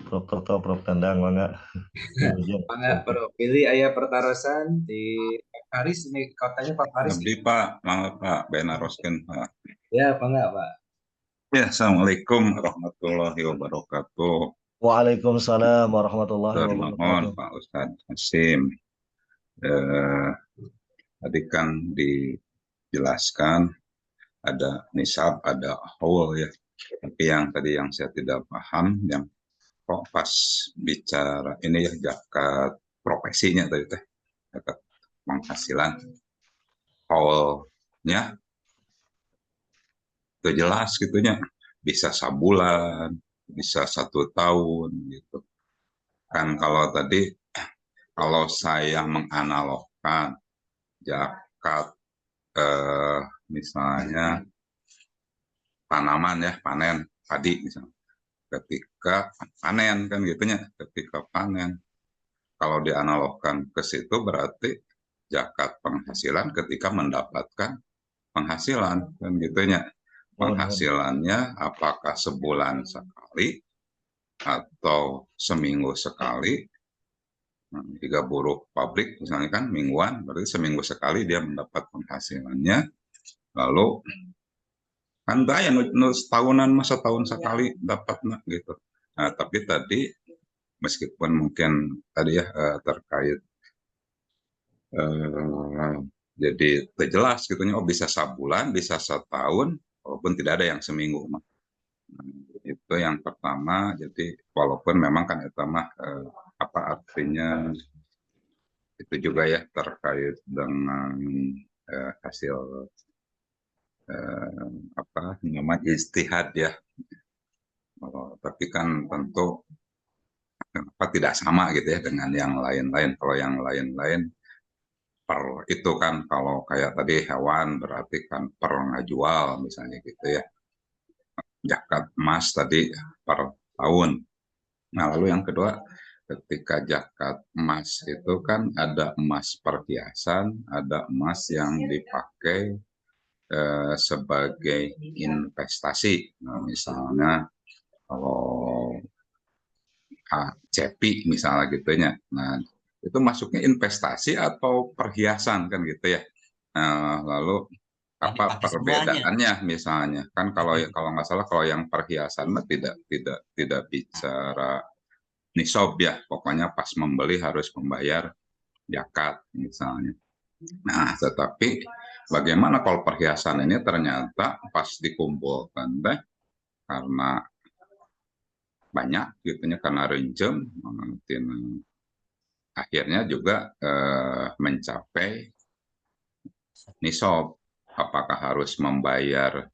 Prof. Toto, Prof. Tandang, mangga. Mangga, Prof. Pilih ayah pertarosan di Pak Faris, ini katanya Pak Faris. Abdi Pak, mangga Pak, benaroskeun Pak. Ya, mangga Pak. Ya, Assalamualaikum warahmatullahi wabarakatuh. Waalaikumsalam warahmatullahi wabarakatuh. Mohon Pak Ustadz Hasim. Tadi kan dijelaskan ada nisab, ada haul ya. Tapi yang tadi yang saya tidak paham, yang kok pas bicara ini ya zakat profesinya tadi teh, zakat penghasilan, haulnya itu jelas gitunya, bisa sebulan, bisa 1 tahun gitu. Kan kalau tadi, kalau saya menganalogkan zakat misalnya tanaman ya, panen padi misalnya. Ketika panen kan gitunya, ketika panen. Kalau dianalogkan ke situ berarti zakat penghasilan ketika mendapatkan penghasilan kan gitunya. Penghasilannya apakah sebulan sekali atau seminggu sekali. 3 buruh pabrik misalnya kan mingguan, berarti seminggu sekali dia mendapat penghasilannya. Lalu kan daya tahunan masa tahun sekali dapat gitu. Nah, tapi tadi meskipun mungkin tadi ya terkait jadi terjelas gitu oh bisa sebulan, bisa setahun, walaupun tidak ada yang seminggu. Nah, itu yang pertama. Jadi walaupun memang kan itu mah apa artinya itu juga ya terkait dengan hasil apa namanya istihad ya. Tapi kan tentu kenapa tidak sama gitu ya dengan yang lain-lain. Kalau yang lain-lain per itu kan kalau kayak tadi hewan berarti kan per ngajual misalnya gitu ya. Zakat emas tadi per tahun. Nah lalu yang kedua ketika zakat emas itu kan ada emas perhiasan, ada emas yang dipakai sebagai investasi. Nah, misalnya kalau cepi misalnya gitu ya. Nah, itu masuknya investasi atau perhiasan kan gitu ya. Nah, lalu apa perbedaannya misalnya kan kalau nggak salah kalau yang perhiasan mah tidak bicara nisab ya, pokoknya pas membeli harus membayar zakat misalnya. Nah, tetapi bagaimana kalau perhiasan ini ternyata pas dikumpulkan deh karena banyak gitu karena rinjem akhirnya juga mencapai nisab. Apakah harus membayar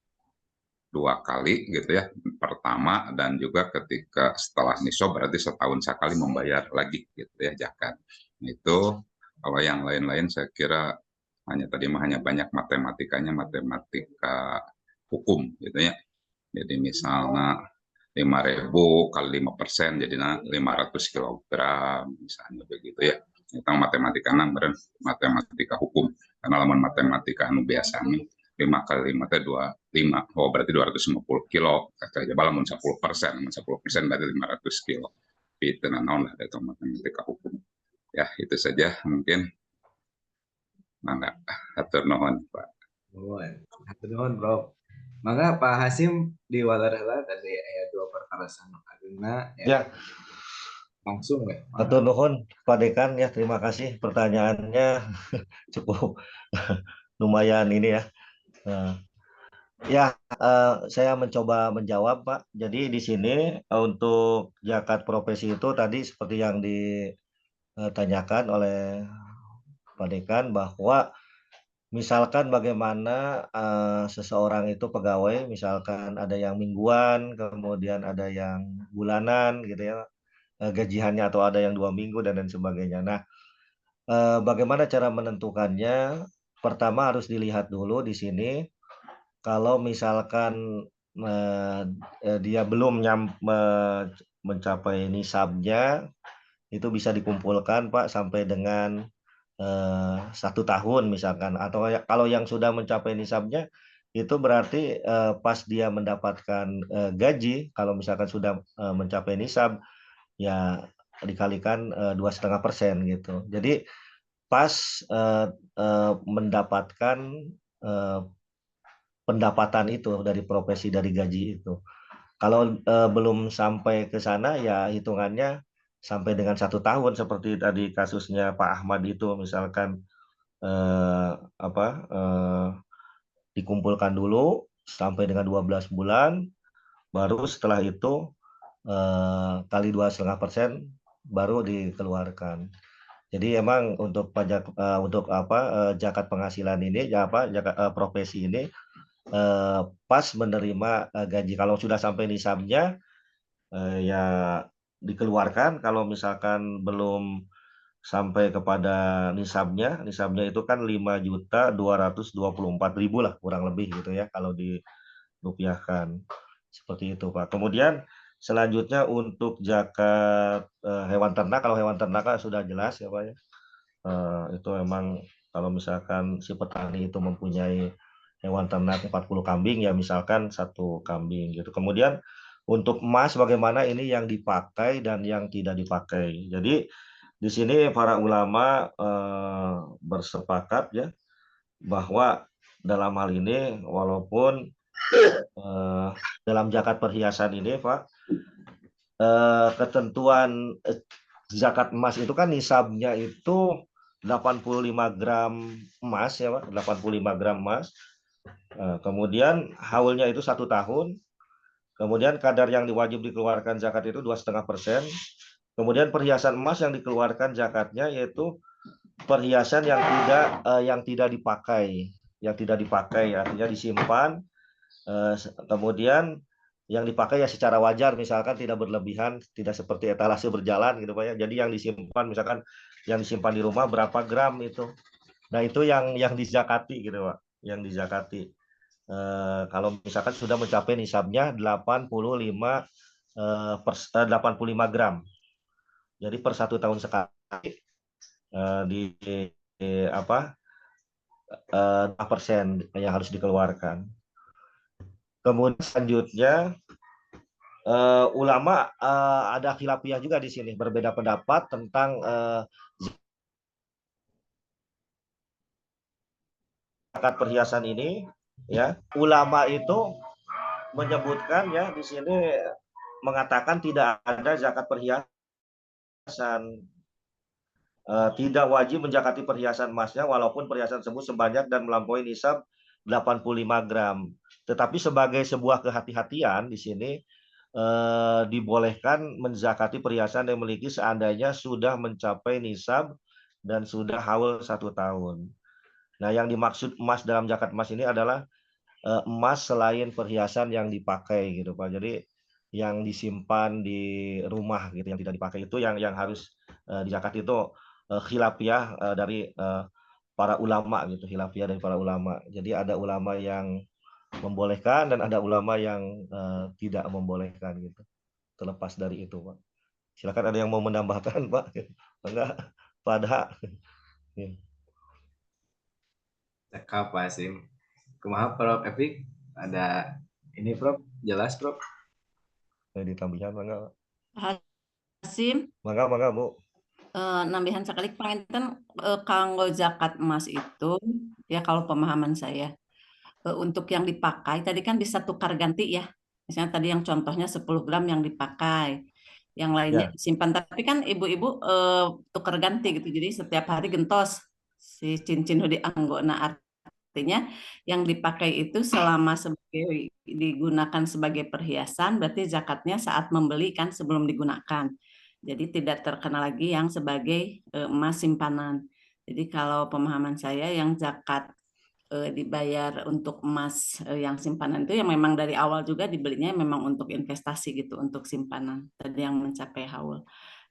2 kali gitu ya, pertama dan juga ketika setelah nisab berarti setahun sekali membayar lagi gitu ya zakat. Itu kalau yang lain-lain saya kira hanya banyak matematikanya, matematika hukum gitu ya. Jadi misalnya 5.000 kali 5% jadi 500 kilogram misalnya begitu ya. Itu matematika beran matematika hukum karena lamun matematika anu biasa nih 5 kali 5 teh 25. Oh berarti 250 kilo. Kata aja lamun 10%, 10% berarti 500 kilo. Itu naon lah itu matematika hukum. Ya itu saja mungkin. Mangga atur nuhun Pak. Atur nuhun Bro. Maka Pak Hasim di walarela tadi ayat 2 perkara sanu aduna ya. Langsung ya. Atur nuhun Pak Dekan ya, terima kasih pertanyaannya cukup lumayan ini ya. Saya mencoba menjawab Pak. Jadi di sini untuk zakat profesi itu tadi seperti yang ditanyakan oleh Pak Dekan bahwa misalkan bagaimana seseorang itu pegawai, misalkan ada yang mingguan, kemudian ada yang bulanan gitu ya, gajiannya atau ada yang 2 minggu dan lain sebagainya. Nah, bagaimana cara menentukannya? Pertama harus dilihat dulu di sini, kalau misalkan dia belum mencapai nisabnya, itu bisa dikumpulkan Pak sampai dengan 1 tahun misalkan, atau kalau yang sudah mencapai nisabnya itu berarti pas dia mendapatkan gaji, kalau misalkan sudah mencapai nisab ya dikalikan 2,5% gitu. Jadi pas mendapatkan pendapatan itu dari profesi dari gaji itu. Kalau belum sampai ke sana ya hitungannya sampai dengan 1 tahun seperti tadi kasusnya Pak Ahmad itu misalkan dikumpulkan dulu sampai dengan 12 bulan, baru setelah itu kali 2,5% baru dikeluarkan. Jadi emang untuk pajak zakat penghasilan ini zakat profesi ini pas menerima gaji. Kalau sudah sampai nisabnya ya dikeluarkan, kalau misalkan belum sampai kepada nisabnya. Nisabnya itu kan 5.224.000 lah kurang lebih gitu ya kalau dirupiahkan. Seperti itu Pak. Kemudian selanjutnya untuk zakat hewan ternak, kalau hewan ternak sudah jelas ya Pak ya. Itu memang kalau misalkan si petani itu mempunyai hewan ternak 40 kambing ya misalkan 1 kambing gitu. Kemudian untuk emas bagaimana ini yang dipakai dan yang tidak dipakai. Jadi di sini para ulama bersepakat ya bahwa dalam hal ini walaupun dalam zakat perhiasan ini Pak ketentuan zakat emas itu kan nisabnya itu 85 gram emas ya Pak, 85 gram emas. Kemudian haulnya itu 1 tahun. Kemudian kadar yang diwajib dikeluarkan zakat itu 2,5%. Kemudian perhiasan emas yang dikeluarkan zakatnya yaitu perhiasan yang tidak dipakai, artinya disimpan. Kemudian yang dipakai ya secara wajar, misalkan tidak berlebihan, tidak seperti etalase berjalan gitu Pak ya. Jadi yang disimpan misalkan yang disimpan di rumah berapa gram itu. Nah itu yang dizakati gitu Pak, yang dizakati. Kalau misalkan sudah mencapai nisabnya 85 gram. Jadi per 1 tahun sekali di apa 2% yang harus dikeluarkan. Kemudian selanjutnya ulama ada khilafiyah juga di sini, berbeda pendapat tentang zakat perhiasan ini ya. Ulama itu menyebutkan ya di sini mengatakan tidak ada zakat perhiasan. Tidak wajib menzakati perhiasan emasnya walaupun perhiasan tersebut sebanyak dan melampaui nisab 85 gram. Tetapi sebagai sebuah kehati-hatian di sini dibolehkan menzakati perhiasan yang memiliki seandainya sudah mencapai nisab dan sudah haul 1 tahun. Nah, yang dimaksud emas dalam zakat emas ini adalah emas selain perhiasan yang dipakai gitu Pak. Jadi yang disimpan di rumah gitu yang tidak dipakai itu yang harus dizakat itu khilafiyah dari para ulama gitu, khilafiyah dari para ulama. Jadi ada ulama yang membolehkan dan ada ulama yang tidak membolehkan gitu. Terlepas dari itu, Pak. Silakan ada yang mau menambahkan, Pak? Enggak, pada. Cekap Pak Hasim. Kumaha Prof Efik? Ada ini Prof, jelas Prof? Ditambahan enggak? Hasim, Mangga Bu. nambahan sekali panginten kanggo zakat emas itu ya kalau pemahaman saya untuk yang dipakai tadi kan bisa tukar ganti ya. Misalnya tadi yang contohnya 10 gram yang dipakai, yang lainnya Ya. disimpan. Tapi kan ibu-ibu tukar ganti gitu. Jadi setiap hari gentos si cincin di anggona, artinya yang dipakai itu selama sebagai digunakan sebagai perhiasan berarti zakatnya saat membeli kan sebelum digunakan. Jadi tidak terkena lagi yang sebagai emas simpanan. Jadi kalau pemahaman saya yang zakat dibayar untuk emas yang simpanan itu yang memang dari awal juga dibelinya memang untuk investasi gitu, untuk simpanan tadi yang mencapai haul.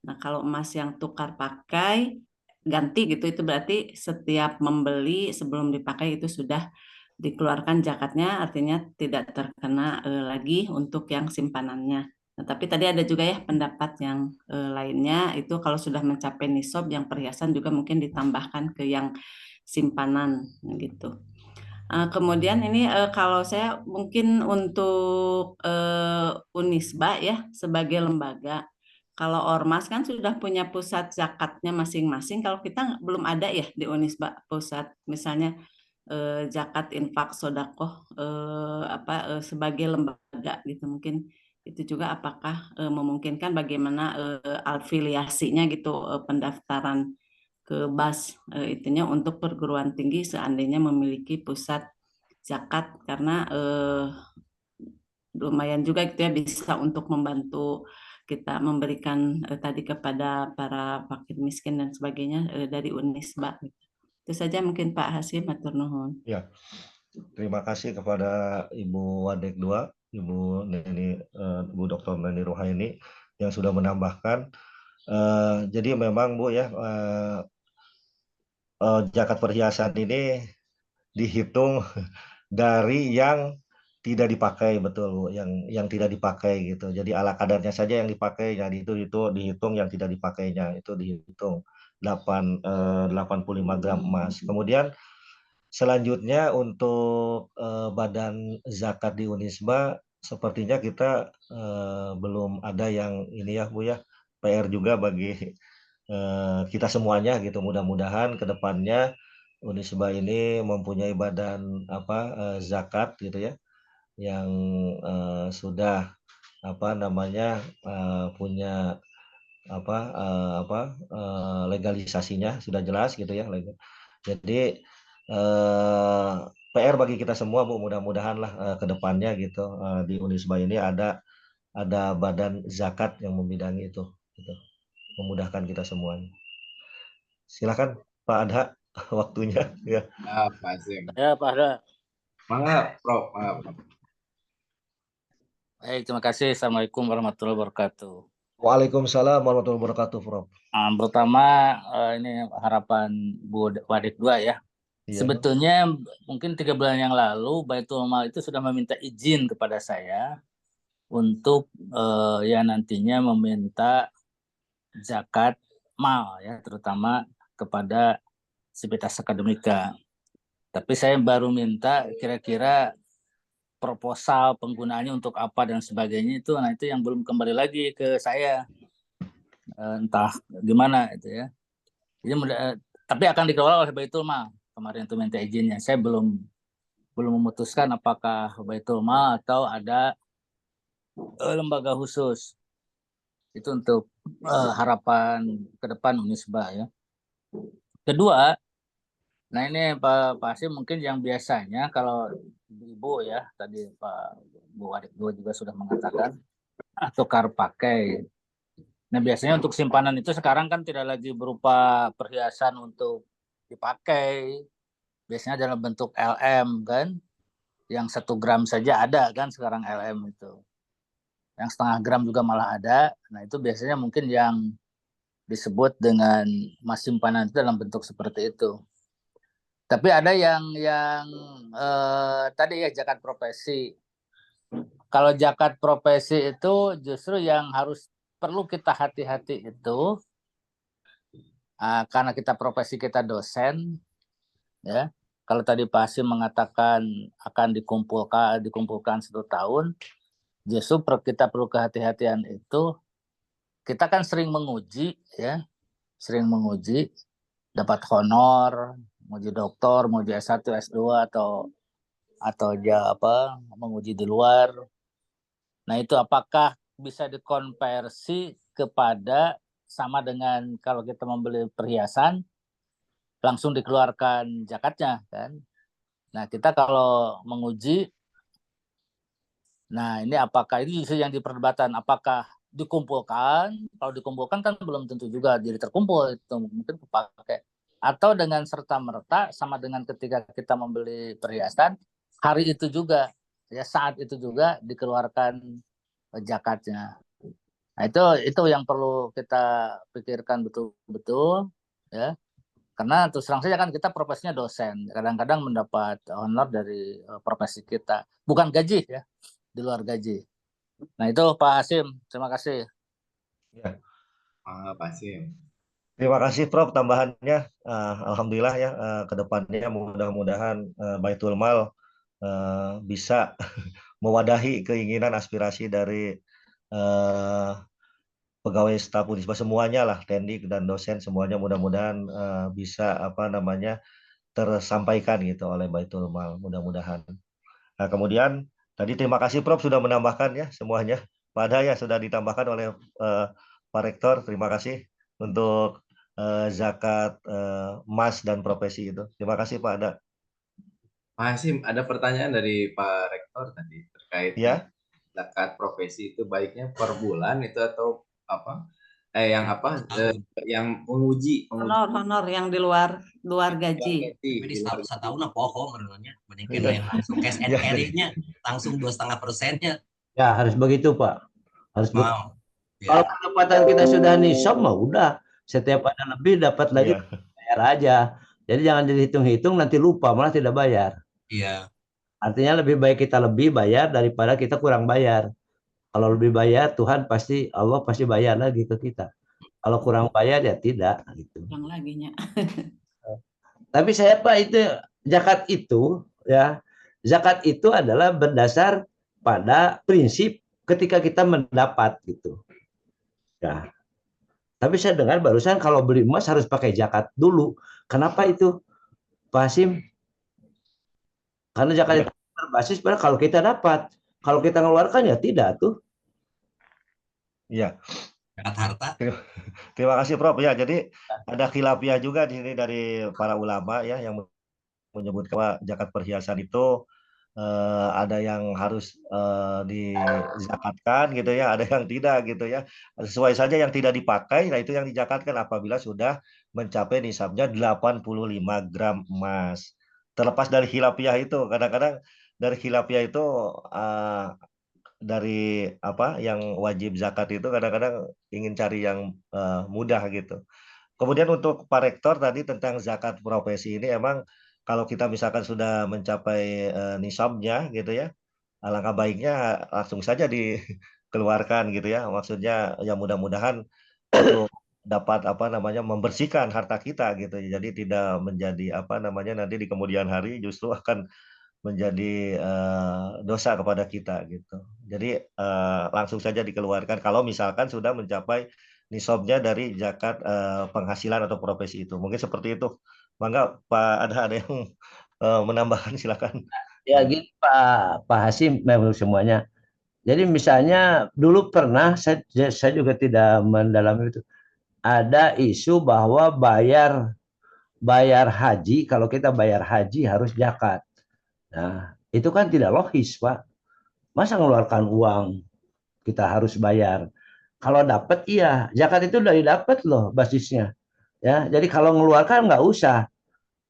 Nah, kalau emas yang tukar pakai ganti gitu itu berarti setiap membeli sebelum dipakai itu sudah dikeluarkan zakatnya, artinya tidak terkena lagi untuk yang simpanannya. Nah, tapi tadi ada juga ya pendapat yang lainnya itu kalau sudah mencapai nisab yang perhiasan juga mungkin ditambahkan ke yang simpanan gitu. Kemudian ini kalau saya mungkin untuk Unisba ya sebagai lembaga. Kalau Ormas kan sudah punya pusat zakatnya masing-masing. Kalau kita belum ada ya di Unisba pusat misalnya zakat infak sodakoh sebagai lembaga gitu mungkin itu juga apakah memungkinkan bagaimana afiliasinya gitu pendaftaran ke BAS itunya untuk perguruan tinggi seandainya memiliki pusat zakat karena lumayan juga gitu ya bisa untuk membantu kita memberikan tadi kepada para fakir miskin dan sebagainya dari Unisba. Itu saja mungkin Pak Hasim, matur nuhun. Ya, terima kasih kepada Ibu Wadek 2, Ibu Dr. Neni Rohaini yang sudah menambahkan Jadi memang Bu ya, zakat perhiasan ini dihitung dari yang tidak dipakai, betul Bu, yang tidak dipakai gitu. Jadi ala kadarnya saja yang dipakai, yang itu dihitung, yang tidak dipakainya itu dihitung 85 gram emas. Kemudian selanjutnya untuk badan zakat di Unisba sepertinya kita belum ada yang ini ya Bu ya, PR juga bagi kita semuanya gitu. Mudah-mudahan ke depannya Unisba ini mempunyai badan zakat gitu ya, yang sudah punya legalisasinya sudah jelas gitu ya. Jadi PR bagi kita semua Bu, mudah-mudahan lah ke depannya gitu di Unisba ini ada badan zakat yang membidangi itu gitu. Memudahkan kita semuanya. Silakan Pak Adha, waktunya ya. Pak Hasim. Ya, Pak Ada. Mangga, Prof. Mangga, Prof. Baik, terima kasih. Assalamualaikum warahmatullahi wabarakatuh. Waalaikumsalam warahmatullahi wabarakatuh, Prof. Pertama, ini harapan Bu Wadik 2 ya. Iya. Sebetulnya mungkin 3 bulan yang lalu Baitul Mal itu sudah meminta izin kepada saya untuk ya nantinya meminta zakat mal ya, terutama kepada Sivitas Akademika. Tapi saya baru minta kira-kira proposal penggunaannya untuk apa dan sebagainya itu, nah itu yang belum kembali lagi ke saya, entah gimana itu ya. Jadi tapi akan dikelola oleh Baitul Mal. Kemarin itu minta izinnya, saya belum memutuskan apakah Baitul Mal atau ada lembaga khusus. Itu untuk harapan ke depan Unisba ya. Kedua, nah ini Pak Hasim mungkin yang biasanya kalau Ibu ya, tadi Pak Bu Wadik juga sudah mengatakan tukar pakai. Nah biasanya untuk simpanan itu sekarang kan tidak lagi berupa perhiasan untuk dipakai, biasanya dalam bentuk LM kan, yang 1 gram saja ada kan sekarang LM itu, yang 0,5 gram juga malah ada. Nah itu biasanya mungkin yang disebut dengan emas simpanan itu dalam bentuk seperti itu. Tapi ada yang tadi ya zakat profesi. Kalau zakat profesi itu justru yang perlu kita hati-hati itu karena kita profesi kita dosen ya. Kalau tadi Pak Hasim mengatakan akan dikumpulkan 1 tahun, justru kita perlu kehati-hatian itu. Kita kan sering menguji ya, dapat honor, menguji doktor, menguji S1, S2 atau menguji di luar. Nah itu apakah bisa dikonversi kepada sama dengan kalau kita membeli perhiasan langsung dikeluarkan zakatnya kan. Nah kita kalau menguji, nah ini apakah ini yang diperdebatkan, apakah dikumpulkan? Kalau dikumpulkan kan belum tentu juga jadi terkumpul, itu mungkin kepakai. Atau dengan serta-merta sama dengan ketika kita membeli perhiasan, hari itu juga ya, saat itu juga dikeluarkan zakatnya. Nah itu yang perlu kita pikirkan betul-betul ya. Karena terus terang saja kan kita profesinya dosen, kadang-kadang mendapat honor dari profesi kita, bukan gaji ya, di luar gaji. Nah itu Pak Hasim, terima kasih. Ya. Pak Hasim. Terima kasih Prof tambahannya. Alhamdulillah ya, ke depannya mudah-mudahan Baitul Mal bisa mewadahi keinginan aspirasi dari pegawai staf Unisba semuanya lah, teknik dan dosen semuanya, mudah-mudahan bisa tersampaikan gitu oleh Baitul Mal, mudah-mudahan. Nah kemudian tadi terima kasih Prof sudah menambahkan ya semuanya. Pada ya sudah ditambahkan oleh Pak Rektor, terima kasih untuk zakat emas dan profesi itu. Terima kasih Pak Ada. Pak Hasim, ada pertanyaan dari Pak Rektor tadi terkait Ya. Zakat profesi itu baiknya per bulan itu atau apa? Yang menguji honor yang di luar gaji. Tapi di setahun apa menurutnya mendingkan yang langsung cash and carry-nya langsung 2,5%-nya. Ya harus begitu Pak. Harus Kalau Ya, pendapatan kita sudah nisab mah udah, setiap ada lebih dapat lagi Iya. bayar aja. Jadi jangan dihitung-hitung nanti lupa malah tidak bayar. iya. Artinya lebih baik kita lebih bayar daripada kita kurang bayar. Kalau lebih bayar Tuhan pasti Allah pasti bayar lagi ke kita. Kalau kurang bayar ya tidak gitu. Kurang lagi nya. Tapi saya Pak itu zakat itu ya, zakat itu adalah berdasar pada prinsip ketika kita mendapat gitu. Ya. Tapi saya dengar barusan kalau beli emas harus pakai zakat dulu. Kenapa itu, Pak Hasim? Karena zakat itu berbasis pada kalau kita dapat. Kalau kita mengeluarkan ya tidak tuh. Iya. Zakat harta. Terima kasih Prof. Ya, jadi ada khilafiah juga di sini dari para ulama ya yang menyebutkan bahwa zakat perhiasan itu ada yang harus dizakatkan gitu ya, ada yang tidak gitu ya. Sesuai saja yang tidak dipakai, nah itu yang dizakatkan apabila sudah mencapai nisabnya 85 gram emas. Terlepas dari khilafiah itu, kadang-kadang dari khilafiah itu eh, dari apa yang wajib zakat itu kadang-kadang ingin cari yang mudah gitu. Kemudian untuk Pak Rektor tadi tentang zakat profesi ini emang kalau kita misalkan sudah mencapai nisabnya gitu ya, alangkah baiknya langsung saja dikeluarkan gitu ya. Maksudnya ya mudah-mudahan untuk dapat apa namanya membersihkan harta kita gitu. Jadi tidak menjadi apa namanya nanti di kemudian hari justru akan menjadi dosa kepada kita gitu. Jadi langsung saja dikeluarkan kalau misalkan sudah mencapai nisabnya dari zakat penghasilan atau profesi itu. Mungkin seperti itu. Mangga Pak ada yang menambahkan silakan. Ya gini Pak Hasim memang semuanya. Jadi misalnya dulu pernah saya juga tidak mendalami itu. Ada isu bahwa bayar haji, kalau kita bayar haji harus zakat. Nah, itu kan tidak logis, Pak. Masa mengeluarkan uang kita harus bayar? Kalau dapat iya, zakat itu dari dapat loh basisnya. Ya, jadi kalau mengeluarkan nggak usah.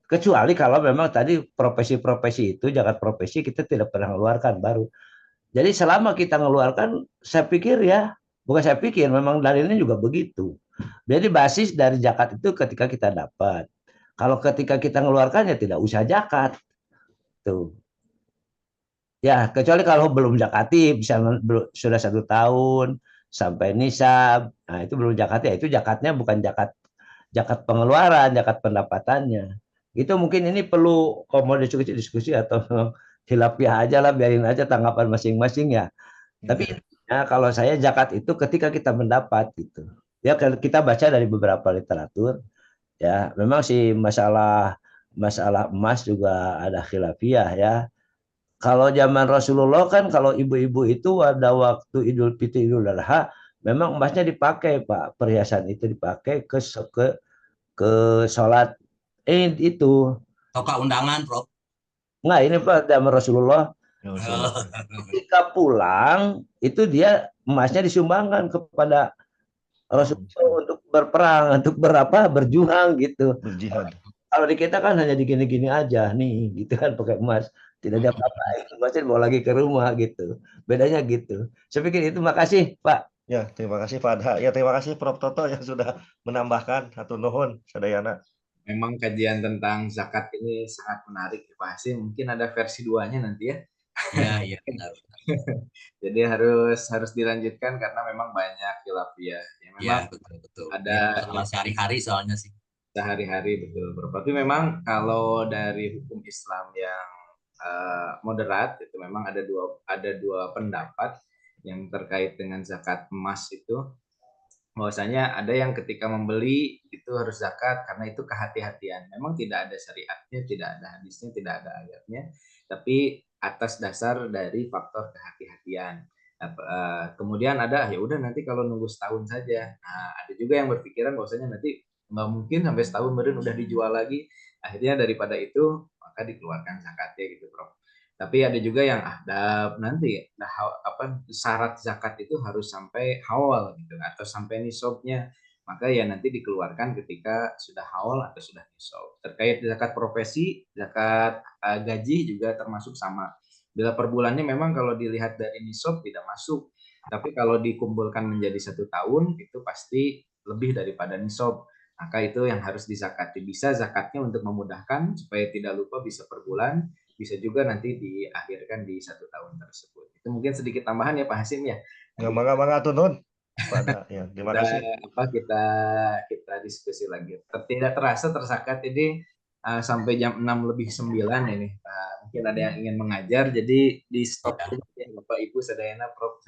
Kecuali kalau memang tadi profesi-profesi itu zakat profesi kita tidak pernah mengeluarkan baru. Jadi selama kita mengeluarkan, saya pikir ya, bukan saya pikir, memang dalilnya juga begitu. Jadi basis dari zakat itu ketika kita dapat. Kalau ketika kita mengeluarkan ya tidak usah zakat. Tuh. Ya, kecuali kalau belum zakati, bisa sudah 1 tahun sampai nisab, nah itu belum zakat ya, itu zakatnya bukan zakat zakat pengeluaran, zakat pendapatannya. Itu mungkin ini perlu kalau mau diskusi atau hilafiah aja lah, biarin aja tanggapan masing-masing ya. Tapi ya, kalau saya zakat itu ketika kita mendapat gitu. Ya kita baca dari beberapa literatur ya, memang sih masalah masalah emas juga ada khilafiah ya. Kalau zaman Rasulullah kan kalau ibu-ibu itu ada waktu Idul Fitri Idul Adha memang emasnya dipakai Pak, perhiasan itu dipakai ke sholat itu. Toka undangan, Prof. Enggak, ini Pak zaman Rasulullah Oh. ketika pulang itu dia emasnya disumbangkan kepada Rasulullah untuk berperang, untuk berjuang gitu. Berjihad. Kalau di kita kan hanya digini-gini aja nih, gitu kan pakai emas, tidak ada apa-apa, emasnya dibawa lagi ke rumah gitu. Bedanya gitu. Saya pikir itu. Makasih Pak. Ya, terima kasih Pak Adha. Ya, terima kasih Prof Toto yang sudah menambahkan. Hatur nuhun, sadayana. Memang kajian tentang zakat ini sangat menarik ya Pak Hasim. Mungkin ada versi 2-nya nanti ya. Iya, benar. Jadi harus dilanjutkan karena memang banyak khilafiyah. Ya, memang Ya, betul. ada Masalah sehari-hari soalnya sih. sehari-hari betul. Tapi memang kalau dari hukum Islam yang moderat itu memang ada dua pendapat yang terkait dengan zakat emas itu. Bahwasanya ada yang ketika membeli itu harus zakat karena itu kehati-hatian. Memang tidak ada syariatnya, tidak ada hadisnya, tidak ada ayatnya, tapi atas dasar dari faktor kehati-hatian. Kemudian ada ya udah nanti kalau nunggu setahun saja. Nah, ada juga yang berpikiran bahwasanya nanti nggak mungkin sampai setahun kemudian udah dijual lagi. Akhirnya daripada itu maka dikeluarkan zakatnya gitu, Prof. Tapi ada juga yang nanti syarat zakat itu harus sampai haul gitu atau sampai nisabnya. Maka ya nanti dikeluarkan ketika sudah haul atau sudah nisab. Terkait zakat profesi, zakat gaji juga termasuk sama. Bila per bulannya memang kalau dilihat dari nisab tidak masuk. Tapi kalau dikumpulkan menjadi 1 tahun itu pasti lebih daripada nisab. Maka itu yang harus dizakati. Bisa zakatnya untuk memudahkan supaya tidak lupa bisa per bulan, bisa juga nanti diakhirkan di 1 tahun tersebut. Itu mungkin sedikit tambahan ya Pak Hasim ya. Nggak mangga tuh Nun. Pada ya, terima kasih. Kita diskusi lagi. Tidak terasa tersakat ini sampai jam 6:09 ini. Mungkin ada yang ingin mengajar, jadi di stop dulu ya Bapak Ibu Sadayana Prof.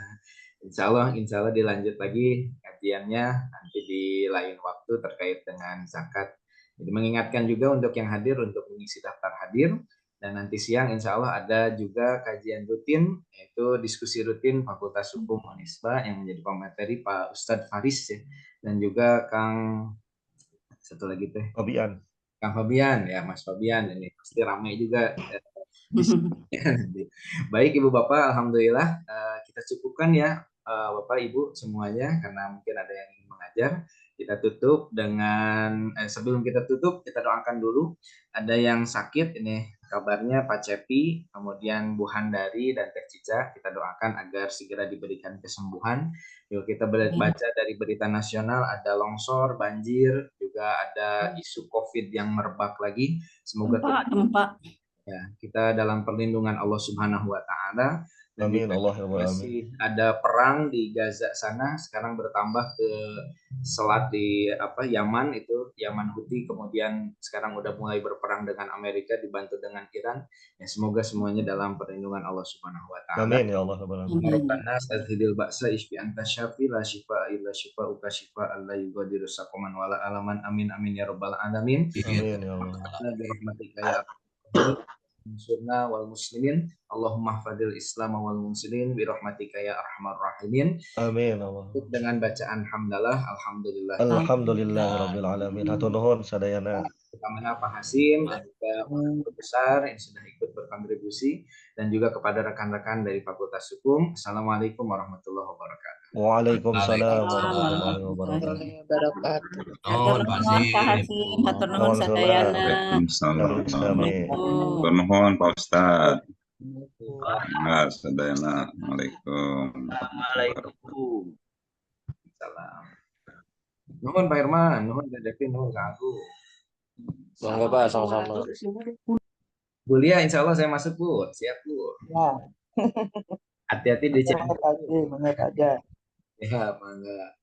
Insya Allah dilanjut lagi kajiannya nanti di lain waktu terkait dengan zakat. Jadi mengingatkan juga untuk yang hadir untuk mengisi daftar hadir. Dan nanti siang insya Allah ada juga kajian rutin, yaitu diskusi rutin Fakultas Hukum Unisba yang menjadi pemateri Pak Ustadz Faris ya, dan juga satu lagi teh Kang Fabian ya, Mas Fabian, ini pasti ramai juga. Baik Ibu Bapak, Alhamdulillah kita cukupkan ya Bapak Ibu semuanya karena mungkin ada yang ingin mengajar. Kita tutup dengan sebelum kita tutup kita doakan dulu. Ada yang sakit ini kabarnya Pak Cepi, kemudian Bu Handari dan Teh Cica, kita doakan agar segera diberikan kesembuhan. Yuk kita baca dari berita nasional ada longsor, banjir, juga ada isu COVID yang merebak lagi. Semoga gempa. Ya, kita dalam perlindungan Allah Subhanahu wa taala. Dan Amin, juga masih ada perang di Gaza sana, sekarang bertambah ke selat di Yaman, itu Yaman Houthi, kemudian sekarang udah mulai berperang dengan Amerika dibantu dengan Iran. Ya, semoga semuanya dalam perlindungan Allah Subhanahu wa taala. Amin ya Allah. Rabbana azhibil ba'sa ishfi anta syafi la shifa illa shifauka shifa alla yughadiru saqaman wala alaman. Amin amin ya rabbal alamin. Amin ya Allah. Birahmatika ya Surna wal muslimin, Allahumma hafadil Islam wal muslimin birahmatika ya arhamar rahimin. Amin Allah. Dengan bacaan hamdalah, alhamdulillah. Alhamdulillahirabbil alamin. Hatur nuhun sadayana. Utamanya Pak Hasim dan juga Guru Besar yang sudah ikut berkontribusi dan juga kepada rekan-rekan dari Fakultas Hukum. Assalamualaikum warahmatullahi wabarakatuh. Waalaikumsalam warahmatullahi wabarakatuh. Hatur nuhun Pak Hasim, hatur nuhun sadayana. Hatur nuhun Pak Ustadz. Assalamualaikum. Salam. Nuhun Pak Irman, nuhun Kak Devin, nuhun Kak Agung. Bangga Pak, sama-sama. Bu Lia, insya Allah saya masuk Bu, siap Bu. Ya. Hati-hati di chat. Mana aja. Ya, mangga.